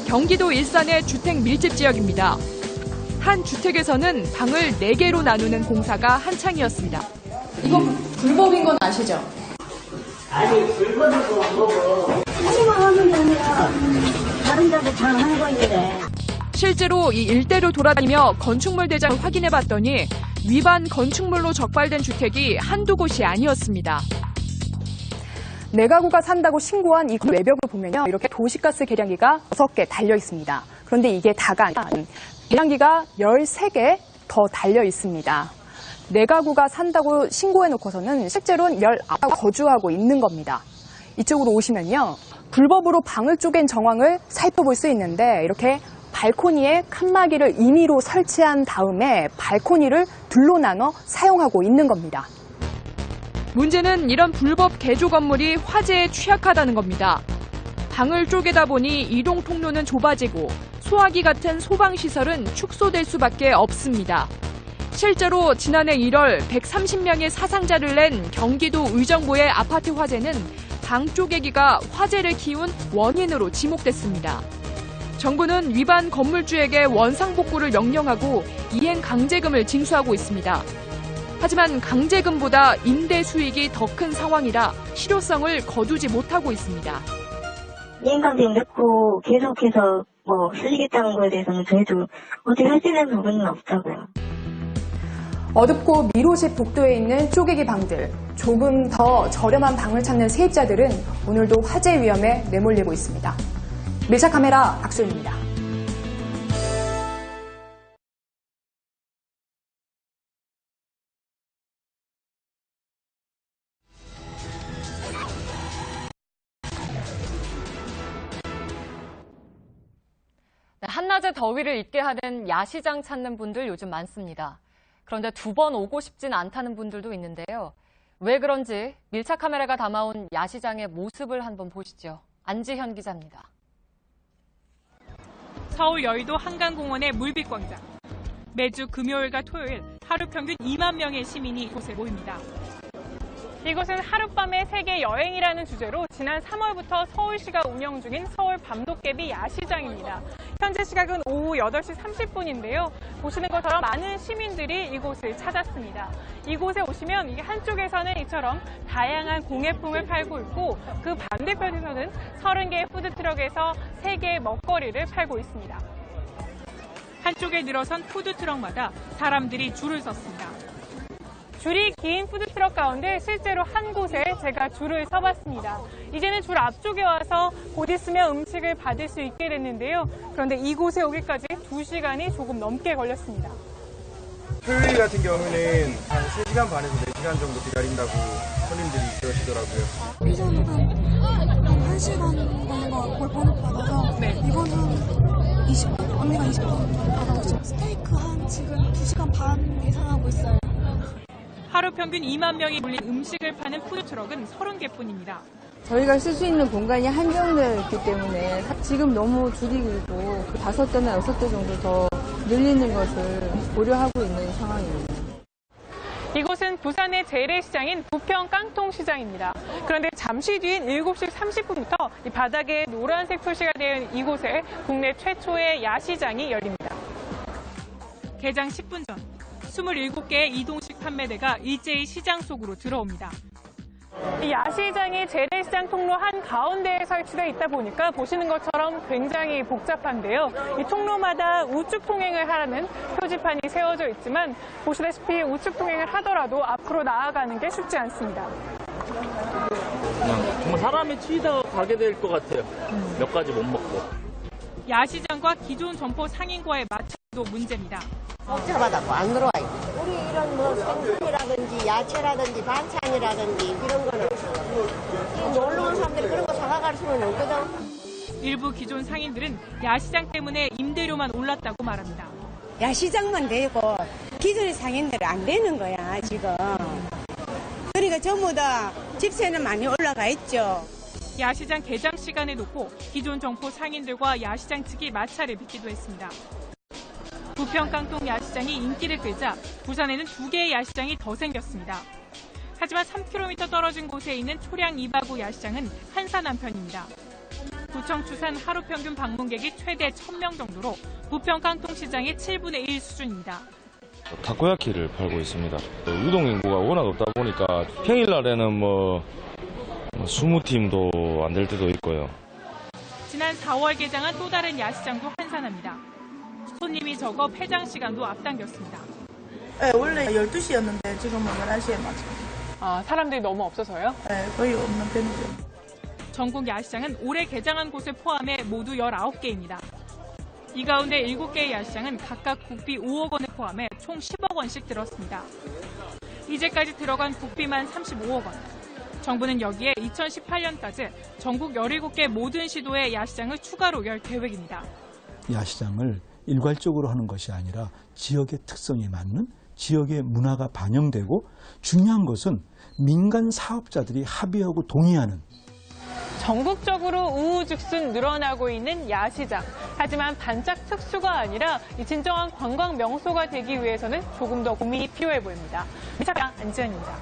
[SPEAKER 14] 경기도 일산의 주택 밀집 지역입니다. 한 주택에서는 방을 4개로 나누는 공사가 한창이었습니다.
[SPEAKER 6] 이건 불법인 건 아시죠?
[SPEAKER 2] 아니, 불법이고 뭐고. 하지만 하는 게 아니라 다른 데도 잘 하는 거 있는데.
[SPEAKER 14] 실제로 이 일대로 돌아다니며 건축물 대장을 확인해봤더니 위반 건축물로 적발된 주택이 한두 곳이 아니었습니다.
[SPEAKER 6] 내 가구가 산다고 신고한 이 외벽을 보면요. 이렇게 도시가스 계량기가 6개 달려 있습니다. 그런데 이게 다가 아니라 계량기가 13개 더 달려 있습니다. 내 가구가 산다고 신고해놓고서는 실제로는 19가구가 거주하고 있는 겁니다. 이쪽으로 오시면요. 불법으로 방을 쪼갠 정황을 살펴볼 수 있는데 이렇게 발코니에 칸막이를 임의로 설치한 다음에 발코니를 둘로 나눠 사용하고 있는 겁니다.
[SPEAKER 14] 문제는 이런 불법 개조 건물이 화재에 취약하다는 겁니다. 방을 쪼개다 보니 이동 통로는 좁아지고 소화기 같은 소방시설은 축소될 수밖에 없습니다. 실제로 지난해 1월 130명의 사상자를 낸 경기도 의정부의 아파트 화재는 방 쪼개기가 화재를 키운 원인으로 지목됐습니다. 정부는 위반 건물주에게 원상복구를 명령하고 이행 강제금을 징수하고 있습니다. 하지만 강제금보다 임대 수익이 더 큰 상황이라 실효성을 거두지 못하고 있습니다.
[SPEAKER 5] 이행강제금 맺고 계속해서 쓰시겠다는 거에 대해서는 저희도 어떻게 할 수 있는 부분은 없다고요.
[SPEAKER 6] 어둡고 미로시 복도에 있는 쪼개기 방들, 조금 더 저렴한 방을 찾는 세입자들은 오늘도 화재 위험에 내몰리고 있습니다. 밀착 카메라 박소연입니다.
[SPEAKER 11] 한낮의 더위를 잊게 하는 야시장 찾는 분들 요즘 많습니다. 그런데 2번 오고 싶진 않다는 분들도 있는데요. 왜 그런지 밀착 카메라가 담아온 야시장의 모습을 한번 보시죠. 안지현 기자입니다.
[SPEAKER 1] 서울 여의도 한강공원의 물빛광장. 매주 금요일과 토요일 하루 평균 2만 명의 시민이 이곳에 모입니다. 이곳은 하룻밤의 세계 여행이라는 주제로 지난 3월부터 서울시가 운영 중인 서울 밤도깨비 야시장입니다. 현재 시각은 오후 8시 30분인데요. 보시는 것처럼 많은 시민들이 이곳을 찾았습니다. 이곳에 오시면 이게 한쪽에서는 이처럼 다양한 공예품을 팔고 있고 그 반대편에서는 30개의 푸드트럭에서 3개의 먹거리를 팔고 있습니다. 한쪽에 늘어선 푸드트럭마다 사람들이 줄을 섰습니다. 줄이 긴 푸드트럭 가운데 실제로 한 곳에 제가 줄을 서봤습니다. 이제는 줄 앞쪽에 와서 곧 있으면 음식을 받을 수 있게 됐는데요. 그런데 이곳에 오기까지 2시간이 조금 넘게 걸렸습니다.
[SPEAKER 9] 토요일 같은 경우는 한 3시간 반에서 4시간 정도 기다린다고 손님들이 그러시더라고요.
[SPEAKER 10] 피자는 한 1시간 걸린 거 번호 받아서 이거는 20분, 언니가 20분 받아고 있어요. 스테이크 한 지금 2시간 반 예상하고 있어요.
[SPEAKER 1] 하루 평균 2만 명이 몰린 음식을 파는 푸드트럭은 30개뿐입니다.
[SPEAKER 12] 저희가 쓸 수 있는 공간이 한정되어 있기 때문에 지금 너무 줄이 길고 5대나 6대 정도 더 늘리는 것을 고려하고 있는 상황입니다.
[SPEAKER 1] 이곳은 부산의 재래시장인 부평 깡통시장입니다. 그런데 잠시 뒤인 7시 30분부터 이 바닥에 노란색 표시가 되어 있는 이곳에 국내 최초의 야시장이 열립니다. 개장 10분 전 27개의 이동식 판매대가 일제히 시장 속으로 들어옵니다. 이 야시장이 재래시장 통로 한가운데에 설치되어 있다 보니까 보시는 것처럼 굉장히 복잡한데요. 이 통로마다 우측 통행을 하라는 표지판이 세워져 있지만 보시다시피 우측 통행을 하더라도 앞으로 나아가는 게 쉽지 않습니다.
[SPEAKER 17] 그냥 정말 사람이 치이다가 가게 될 것 같아요. 몇 가지 못 먹고.
[SPEAKER 1] 야시장과 기존 점포 상인과의 마찰도 문제입니다.
[SPEAKER 19] 복잡하다고 안 들어와 있고. 우리 이런 생선이라든지 야채라든지 반찬이라든지 이런 거는 놀러 온 사람들이 그런 거 사가갈 수는 없거든.
[SPEAKER 1] 일부 기존 상인들은 야시장 때문에 임대료만 올랐다고 말합니다.
[SPEAKER 21] 야시장만 되고 기존의 상인들은 안 되는 거야 지금. 그러니까 전부 다 집세는 많이 올라가 있죠.
[SPEAKER 1] 야시장 개장 시간에 놓고 기존 점포 상인들과 야시장 측이 마찰을 빚기도 했습니다. 부평 깡통 야시장이 인기를 끌자 부산에는 2개의 야시장이 더 생겼습니다. 하지만 3km 떨어진 곳에 있는 초량 이바구 야시장은 한산 한편입니다. 구청 추산 하루 평균 방문객이 최대 1,000명 정도로 부평 깡통시장의 7분의 1 수준입니다.
[SPEAKER 20] 타코야키를 팔고 있습니다. 유동 인구가 워낙 없다 보니까 평일날에는 20팀도 안 될 때도 있고요.
[SPEAKER 1] 지난 4월 개장한 또 다른 야시장도 한산합니다. 손님이 적어 폐장 시간도 앞당겼습니다.
[SPEAKER 22] 네, 원래 12시였는데 지금은 11시에 맞춰요.
[SPEAKER 3] 사람들이 너무 없어서요?
[SPEAKER 22] 네, 거의 없는 편이죠.
[SPEAKER 1] 전국 야시장은 올해 개장한 곳을 포함해 모두 19개입니다. 이 가운데 7개의 야시장은 각각 국비 5억 원을 포함해 총 10억 원씩 들었습니다. 이제까지 들어간 국비만 35억 원. 정부는 여기에 2018년까지 전국 17개 모든 시도의 야시장을 추가로 열 계획입니다.
[SPEAKER 23] 야시장을 일괄적으로 하는 것이 아니라 지역의 특성에 맞는 지역의 문화가 반영되고 중요한 것은 민간 사업자들이 합의하고 동의하는
[SPEAKER 3] 전국적으로 우후죽순 늘어나고 있는 야시장. 하지만 반짝 특수가 아니라 진정한 관광 명소가 되기 위해서는 조금 더 고민이 필요해 보입니다. 미차가 안지연입니다.